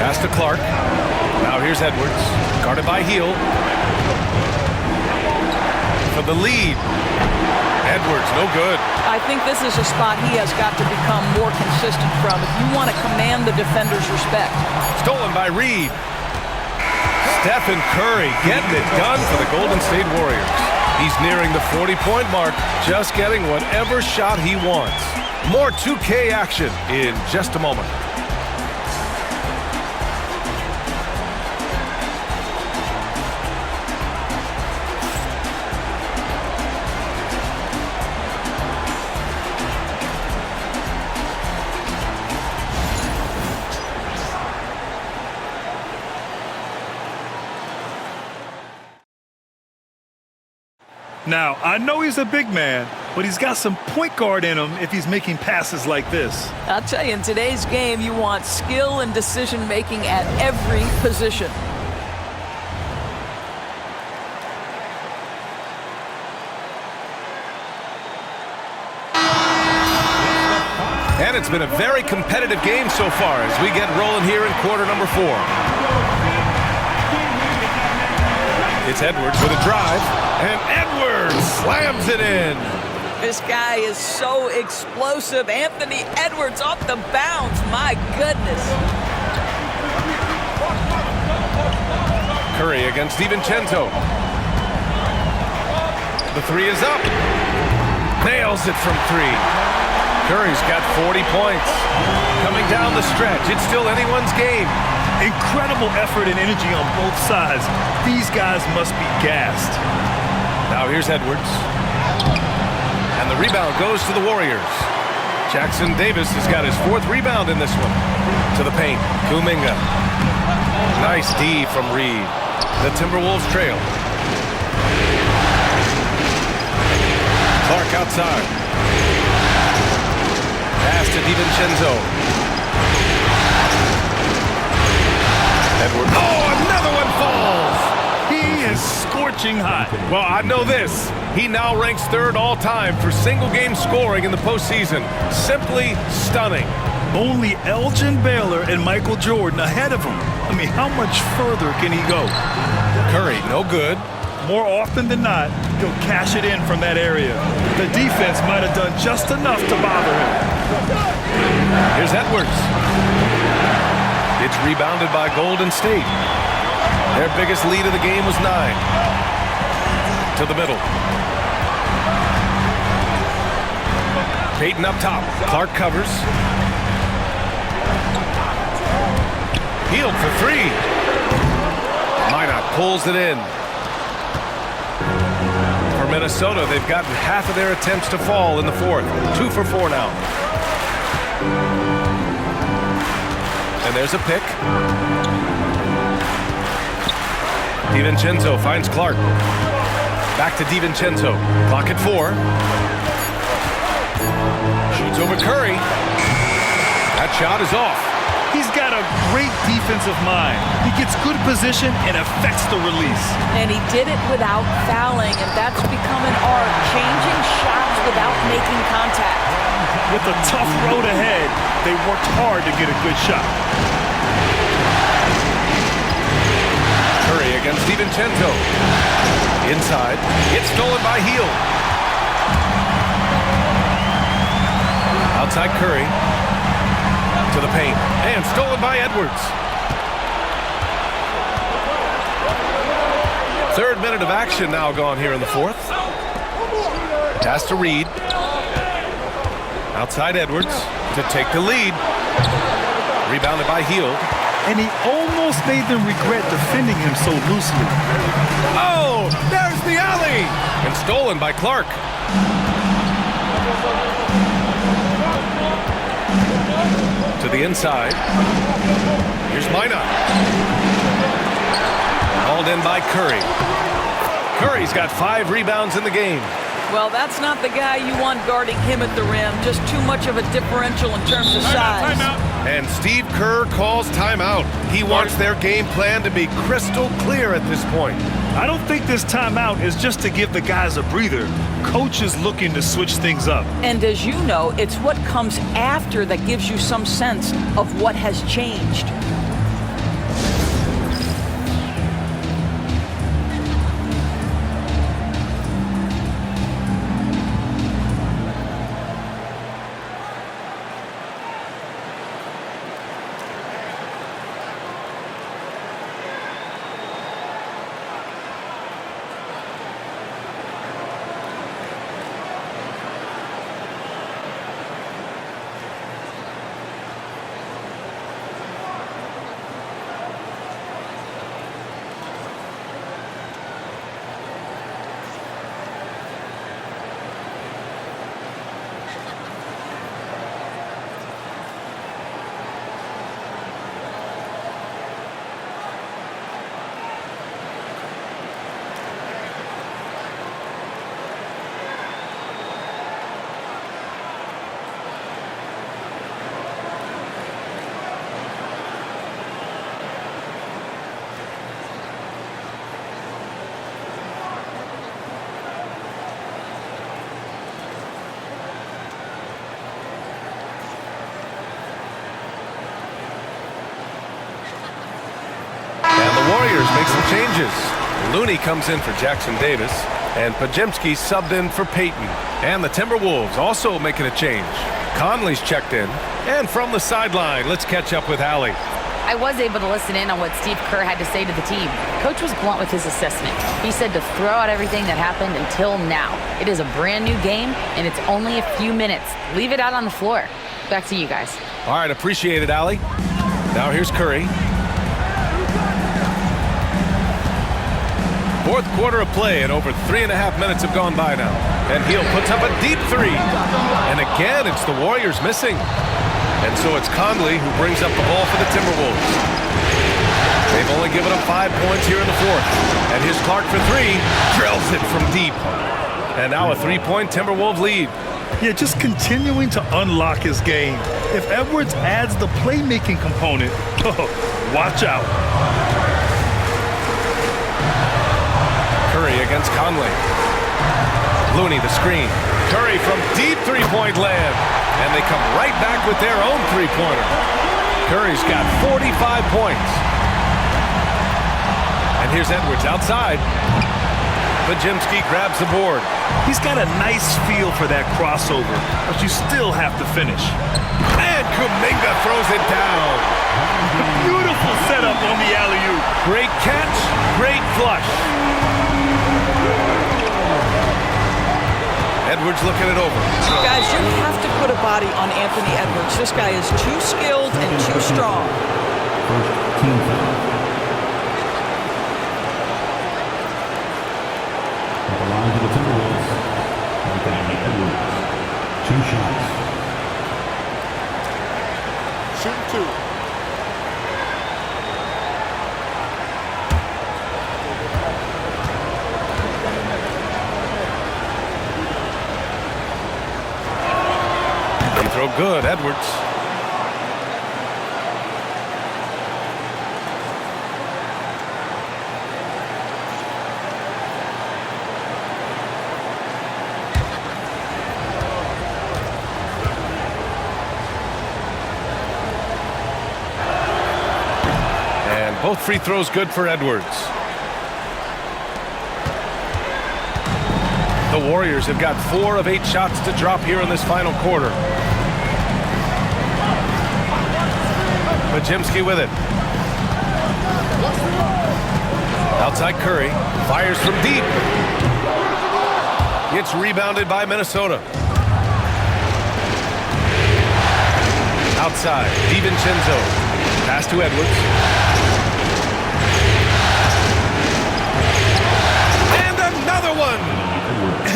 Pass to Clark. Now here's Edwards. Guarded by Hield. For the lead. Edwards, no good. I think this is a spot he has got to become more consistent from if you want to command the defender's respect. Stolen by Reed. Stephen Curry getting it done for the Golden State Warriors. He's nearing the 40-point mark, just getting whatever shot he wants. More 2K action in just a moment. Now, I know he's a big man, but he's got some point guard in him if he's making passes like this. I'll tell you, in today's game, you want skill and decision-making at every position. And it's been a very competitive game so far as we get rolling here in quarter number 4. It's Edwards with a drive, and Edwards slams it in. This guy is so explosive. Anthony Edwards off the bounce. My goodness. Curry against DiVincenzo. The 3 is up. Nails it from 3. Curry's got 40 points. Coming down the stretch, it's still anyone's game. Incredible effort and energy on both sides. These guys must be gassed. Now here's Edwards. And the rebound goes to the Warriors. Jackson Davis has got his 4th rebound in this one. To the paint, Kuminga. Nice D from Reed. The Timberwolves trail. Clark outside. Pass to DiVincenzo. Edwards. Oh, another one falls! He is scorching hot. Well, I know this. He now ranks 3rd all-time for single-game scoring in the postseason. Simply stunning. Only Elgin Baylor and Michael Jordan ahead of him. I mean, how much further can he go? Curry, no good. More often than not, he'll cash it in from that area. The defense might have done just enough to bother him. Here's Edwards. It's rebounded by Golden State. Their biggest lead of the game was 9. To the middle. Payton up top. Clark covers. Hield for 3. Minot pulls it in. For Minnesota, they've gotten half of their attempts to fall in the 4th. 2 for 4 now. And there's a pick. DiVincenzo finds Clark. Back to DiVincenzo. Clock at 4. Shoots over Curry. That shot is off. He's got a great defensive mind. He gets good position and affects the release. And he did it without fouling, and that's become an art, changing shots without making contact. With a tough road ahead, they worked hard to get a good shot. Curry against DiVincenzo. Inside. It's stolen by Heel. Outside Curry. To the paint. And stolen by Edwards. Third minute of action now gone here in the fourth. Pass to Reed. Outside Edwards to take the lead. Rebounded by Heel. And he almost made them regret defending him so loosely. Oh, there's the alley! And stolen by Clark. To the inside. Here's Minot. Hauled in by Curry. Curry's got 5 rebounds in the game. Well, that's not the guy you want guarding him at the rim. Just too much of a differential in terms of size. And Steve Kerr calls timeout. He wants their game plan to be crystal clear at this point. I don't think this timeout is just to give the guys a breather. Coach is looking to switch things up. And as you know, it's what comes after that gives you some sense of what has changed. Warriors make some changes. Looney comes in for Jackson Davis, and Podziemski subbed in for Payton. And the Timberwolves also making a change. Conley's checked in. And from the sideline, let's catch up with Allie. I was able to listen in on what Steve Kerr had to say to the team. Coach was blunt with his assessment. He said to throw out everything that happened until now. It is a brand new game, and it's only a few minutes. Leave it out on the floor. Back to you guys. All right, appreciate it, Allie. Now here's Curry. Fourth quarter of play, and over 3.5 minutes have gone by now. And Heel puts up a deep 3. And again, it's the Warriors missing. And so it's Conley who brings up the ball for the Timberwolves. They've only given up 5 points here in the fourth. And here's Clark for 3. Drills it from deep. And now a 3-point Timberwolves lead. Yeah, just continuing to unlock his game. If Edwards adds the playmaking component, watch out. Curry against Conley. Looney the screen. Curry from deep 3-point land. And they come right back with their own 3-pointer. Curry's got 45 points. And here's Edwards outside. Podziemski grabs the board. He's got a nice feel for that crossover, but you still have to finish. And Kuminga throws it down. Beautiful setup on the alley-oop. Great catch, great flush. Edwards looking it over. Guys, you have to put a body on Anthony Edwards. This guy is too skilled and too strong. Team foul. At the line for the Timberwolves, Anthony Edwards. 2 shots. Shoot 2. throw good. Edwards. And both free throws good for Edwards. The Warriors have got 4 of 8 shots to drop here in this final quarter. Podziemski with it. Outside Curry. Fires from deep. It's rebounded by Minnesota. Outside. DiVincenzo. Pass to Edwards. And another one.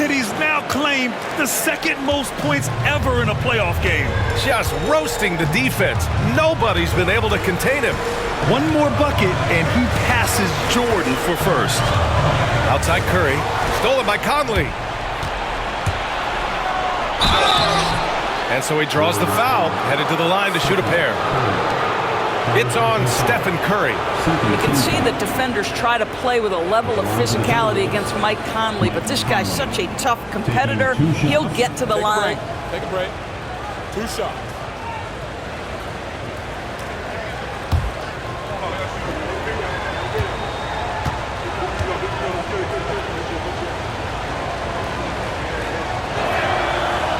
And he's now claimed the second most points ever in a playoff game. Just roasting the defense. Nobody's been able to contain him. One more bucket, and he passes Jordan for first. Outside Curry. Stolen by Conley. And so he draws the foul. Headed to the line to shoot a pair. It's on Stephen Curry. You can see that defenders try to play with a level of physicality against Mike Conley, but this guy's such a tough competitor. He'll get to the line. Take a break. 2 shots.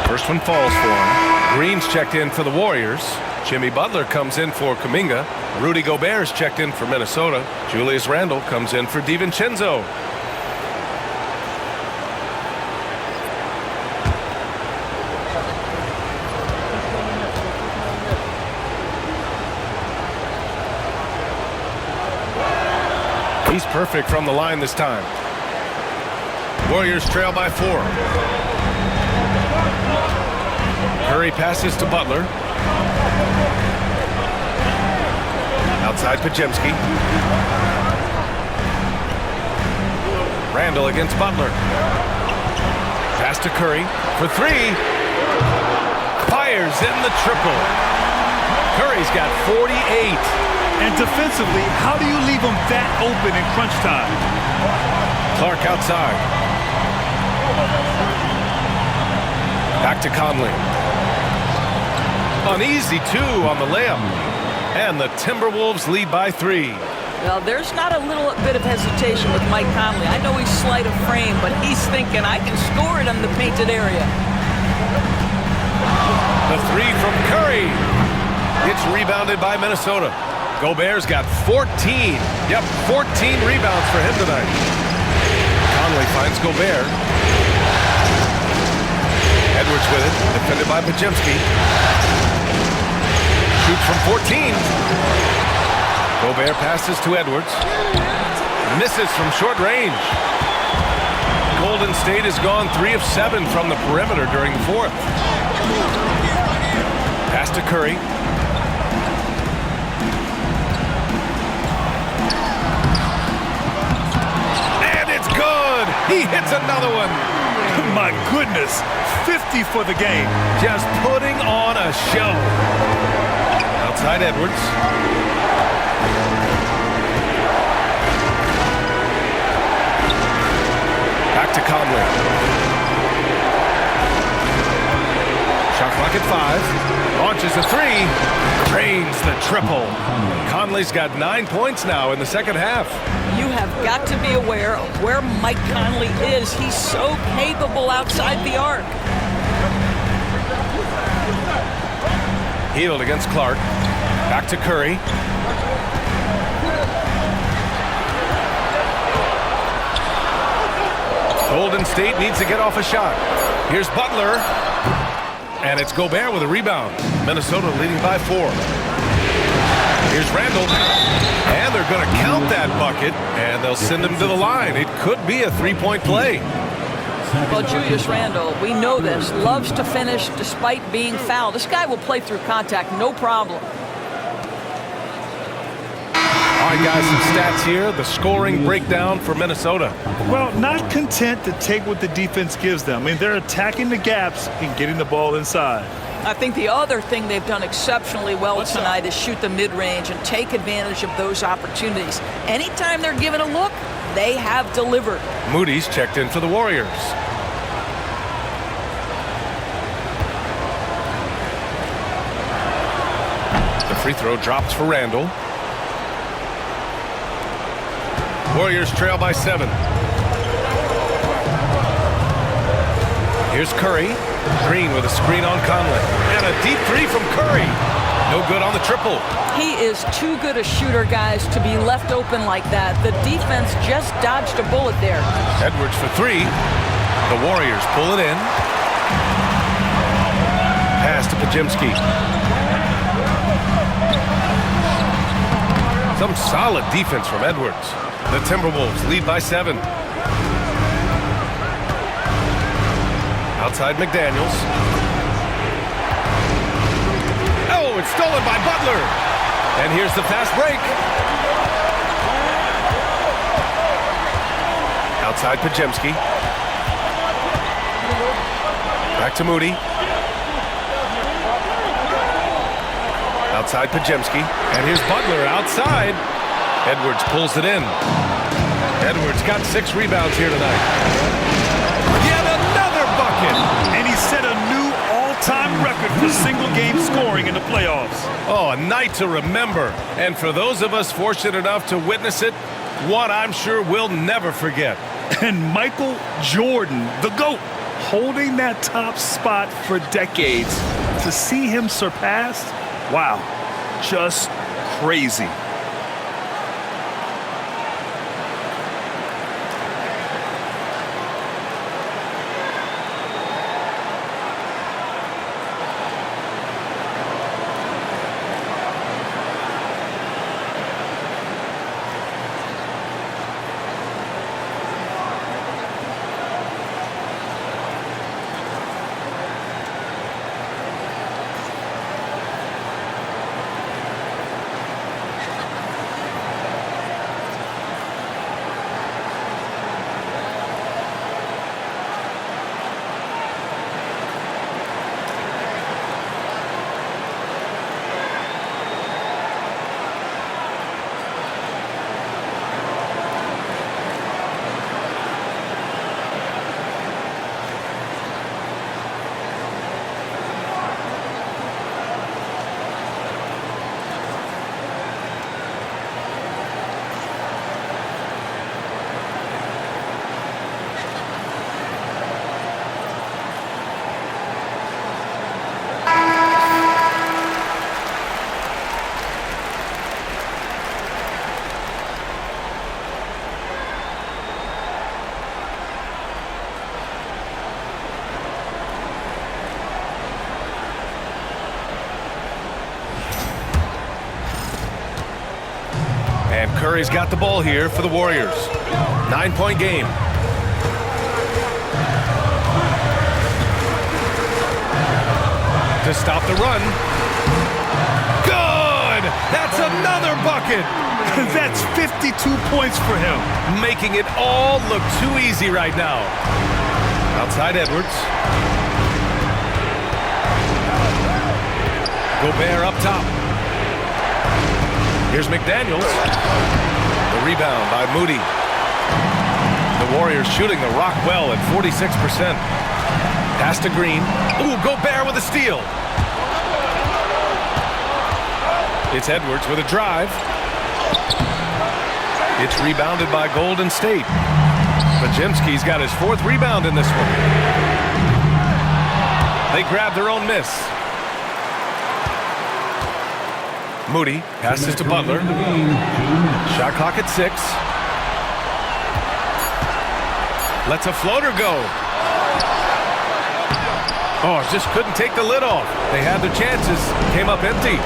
First one falls for him. Green's checked in for the Warriors. Jimmy Butler comes in for Kuminga. Rudy Gobert's checked in for Minnesota. Julius Randle comes in for DiVincenzo. He's perfect from the line this time. Warriors trail by 4. Curry passes to Butler. Outside Podziemski. Randle against Butler. Pass to Curry for 3. Fires in the triple. Curry's got 48. And defensively, how do you leave him that open in crunch time? Clark outside. Back to Conley. An easy 2 on the layup. And the Timberwolves lead by 3. Well, there's not a little bit of hesitation with Mike Conley. I know he's slight of frame, but he's thinking, I can score it in the painted area. The 3 from Curry. It's rebounded by Minnesota. Gobert's got 14. Yep, 14 rebounds for him tonight. Conley finds Gobert. Edwards with it, defended by Podziemski. Shoots from 14. Gobert passes to Edwards. Misses from short range. Golden State has gone 3 of 7 from the perimeter during the 4th. Pass to Curry. And it's good. He hits another one. My goodness, 50 for the game. Just putting on a show. Outside Edwards. Back to Conley. Shot clock at 5. Launches a 3. Drains the triple. Conley's got 9 points now in the second half. You have got to be aware of where Mike Conley is. He's so capable outside the arc. Healed against Clark. Back to Curry. Golden State needs to get off a shot. Here's Butler. And it's Gobert with a rebound. Minnesota leading by 4. Here's Randle. And they're going to count that bucket. And they'll send him to the line. It could be a 3-point play. Well, Julius Randle, we know this, loves to finish despite being fouled. This guy will play through contact, no problem. All right, guys, some stats here. The scoring breakdown for Minnesota. Well, not content to take what the defense gives them. I mean, they're attacking the gaps and getting the ball inside. I think the other thing they've done exceptionally well tonight is shoot the mid-range and take advantage of those opportunities. Anytime they're given a look, they have delivered. Moody's checked in for the Warriors. The free throw drops for Randall. Warriors trail by 7. Here's Curry. Green with a screen on Conley. And a deep three from Curry. No good on the triple. He is too good a shooter, guys, to be left open like that. The defense just dodged a bullet there. Edwards for 3. The Warriors pull it in. Pass to Pajemski. Some solid defense from Edwards. The Timberwolves lead by 7. Outside McDaniels. Oh, it's stolen by Butler. And here's the fast break. Outside Pajemski. Back to Moody. Outside Pajemski. And here's Butler outside. Edwards pulls it in. Edwards got 6 rebounds here tonight. Yet another bucket. And he set a new all-time record for single-game scoring in the playoffs. Oh, a night to remember. And for those of us fortunate enough to witness it, one I'm sure we'll never forget. And Michael Jordan, the GOAT, holding that top spot for decades. To see him surpassed, wow, just crazy. And Curry's got the ball here for the Warriors. 9-point game. To stop the run. Good! That's another bucket! That's 52 points for him. Making it all look too easy right now. Outside Edwards. Gobert up top. Here's McDaniels. The rebound by Moody. The Warriors shooting the rock well at 46%. Pass to Green. Ooh, Gobert with a steal. It's Edwards with a drive. It's rebounded by Golden State. Pajemski's got his 4th rebound in this one. They grab their own miss. Moody passes to Butler. Shot clock at 6. Lets a floater go. Oh, just couldn't take the lid off. They had their chances. Came up empty.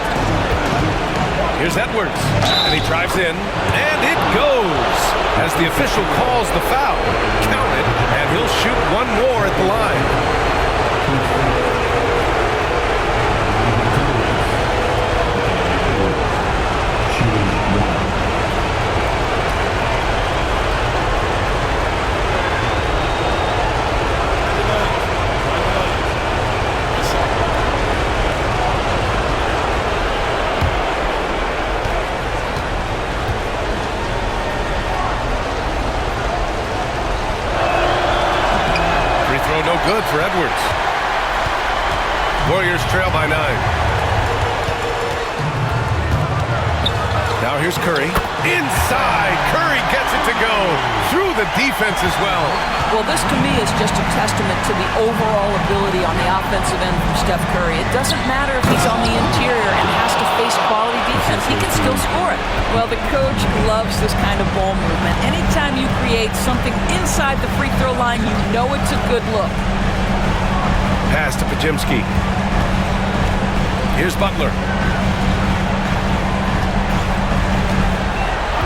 Here's Edwards. And he drives in. And it goes. As the official calls the foul. Count it. And he'll shoot one more at the line. for Edwards. Warriors trail by 9. Now here's Curry. Inside. Curry gets it to go. Through the defense as well. Well, this to me is just a testament to the overall ability on the offensive end from Steph Curry. It doesn't matter if he's on the interior and has to face quality defense. He can still score it. Well, the coach loves this kind of ball movement. Anytime you create something inside the free throw line, you know it's a good look. Pass to Pajimski. Here's Butler.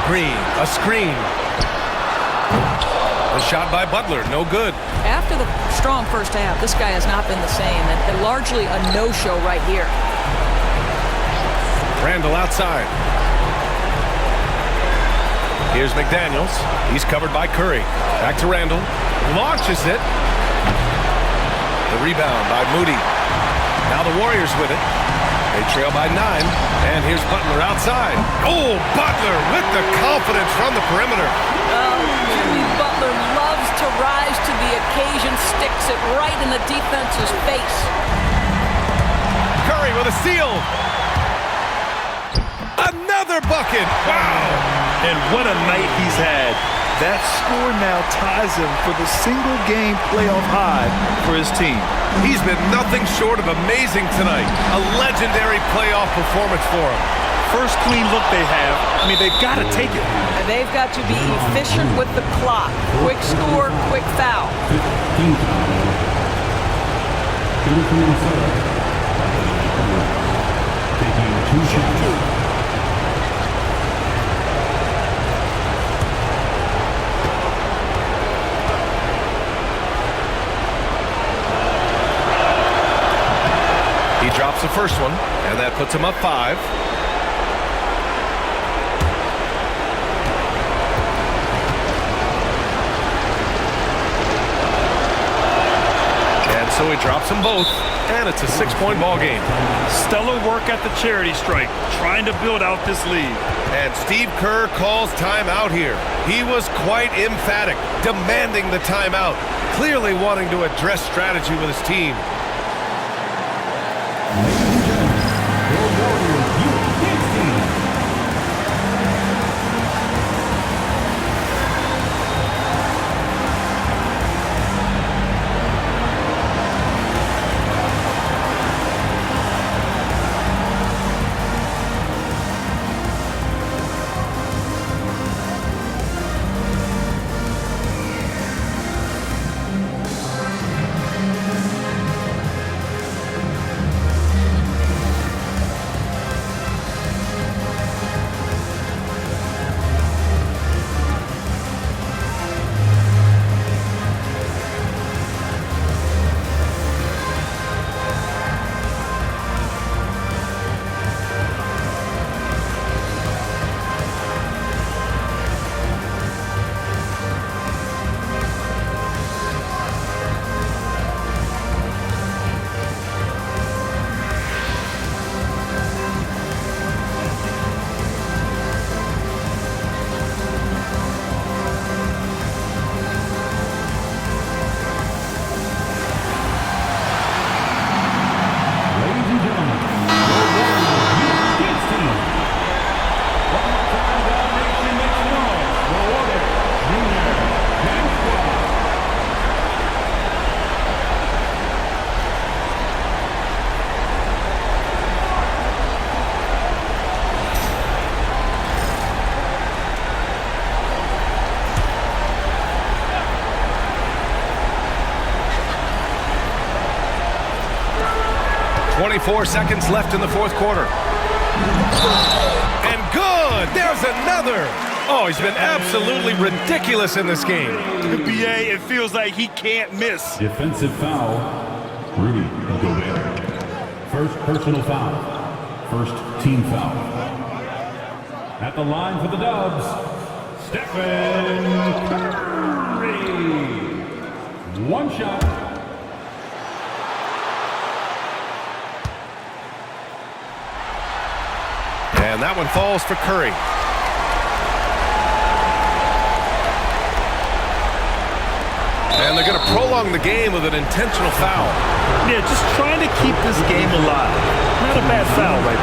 Green, a screen. The shot by Butler, no good. After the strong first half, this guy has not been the same, and largely a no-show right here. Randall outside. Here's McDaniels. He's covered by Curry. Back to Randall. Launches it. The rebound by Moody. Now the Warriors with it. They trail by 9. And here's Butler outside. Oh, Butler with the confidence from the perimeter. Jimmy Butler loves to rise to the occasion, sticks it right in the defense's face. Curry with a steal. Another bucket. Wow. And what a night he's had. That score now ties him for the single-game playoff high for his team. He's been nothing short of amazing tonight. A legendary playoff performance for him. First clean look they have. I mean, they've got to take it. And they've got to be efficient with the clock. Quick score, quick foul. 15 foul. Shooter from Minnesota. Taking 2 shots. He drops the first one, and that puts him up 5. And so he drops them both, and it's a 6-point ball game. Stellar work at the charity stripe, trying to build out this lead. And Steve Kerr calls timeout here. He was quite emphatic, demanding the timeout, clearly wanting to address strategy with his team. Four seconds left in the fourth quarter. And good! There's another! Oh, he's been absolutely ridiculous in this game. BA, it feels like he can't miss. Defensive foul. Rudy Gobert. First personal foul. First team foul. At the line for the Dubs, Stephen Curry. One shot. And that one falls for Curry. And they're going to prolong the game with an intentional foul. Yeah, just trying to keep this game alive. Not a bad foul right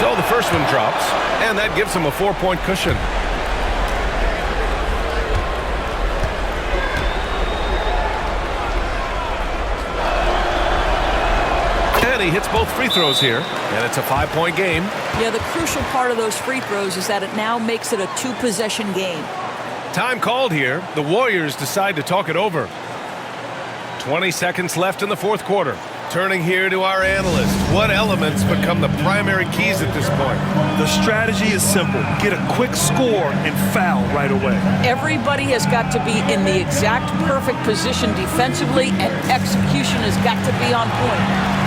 So the first one drops, and that gives him a 4-point cushion. And he hits both free throws here, and it's a 5-point game. Yeah, the crucial part of those free throws is that it now makes it a 2-possession game. Time called here. The Warriors decide to talk it over. 20 seconds left in the fourth quarter. Turning here to our analyst. What elements become the primary keys at this point? The strategy is simple. Get a quick score and foul right away. Everybody has got to be in the exact perfect position defensively, and execution has got to be on point.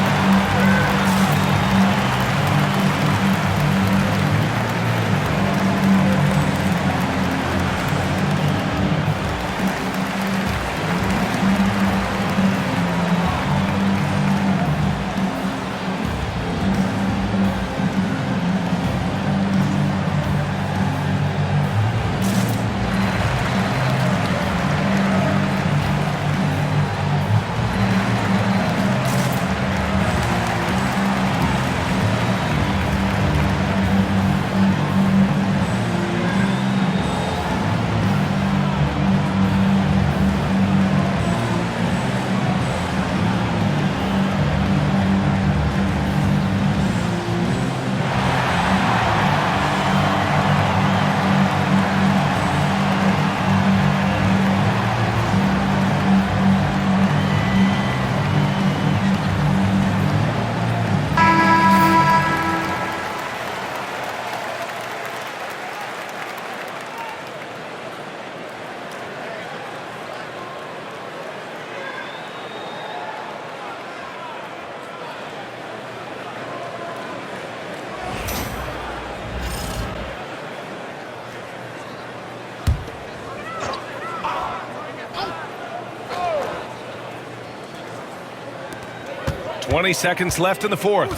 Twenty seconds left in the fourth.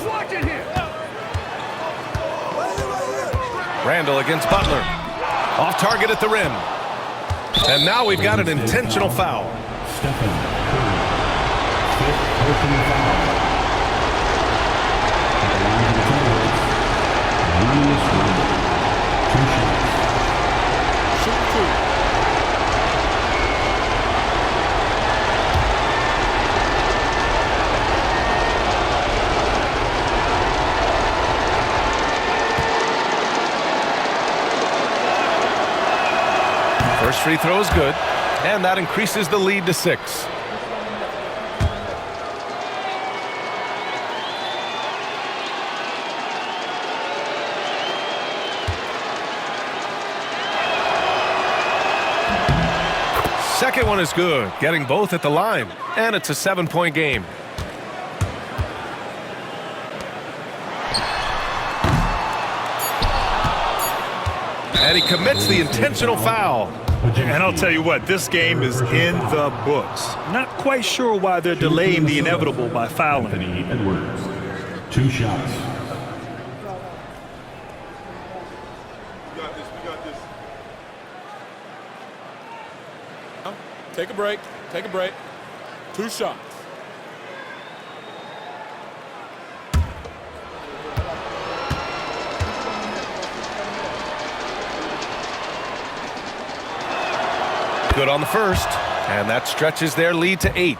Randall against Butler. Off target at the rim. And now we've got an intentional foul. First free throw is good, and that increases the lead to 6. Second one is good, getting both at the line, and it's a 7-point game. And he commits the intentional foul. And I'll tell you what, this game is in the books. Not quite sure why they're delaying the inevitable by fouling. Anthony Edwards, 2 shots. We got this. Take a break. 2 shots. Good on the first, and that stretches their lead to 8.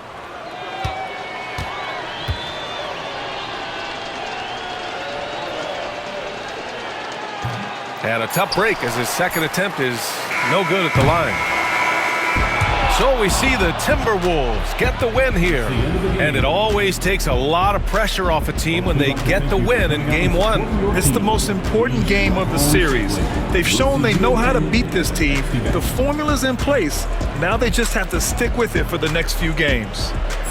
And a tough break as his second attempt is no good at the line. So we see the Timberwolves get the win here. And it always takes a lot of pressure off a team when they get the win in Game 1. It's the most important game of the series. They've shown they know how to beat this team. The formula's in place. Now they just have to stick with it for the next few games.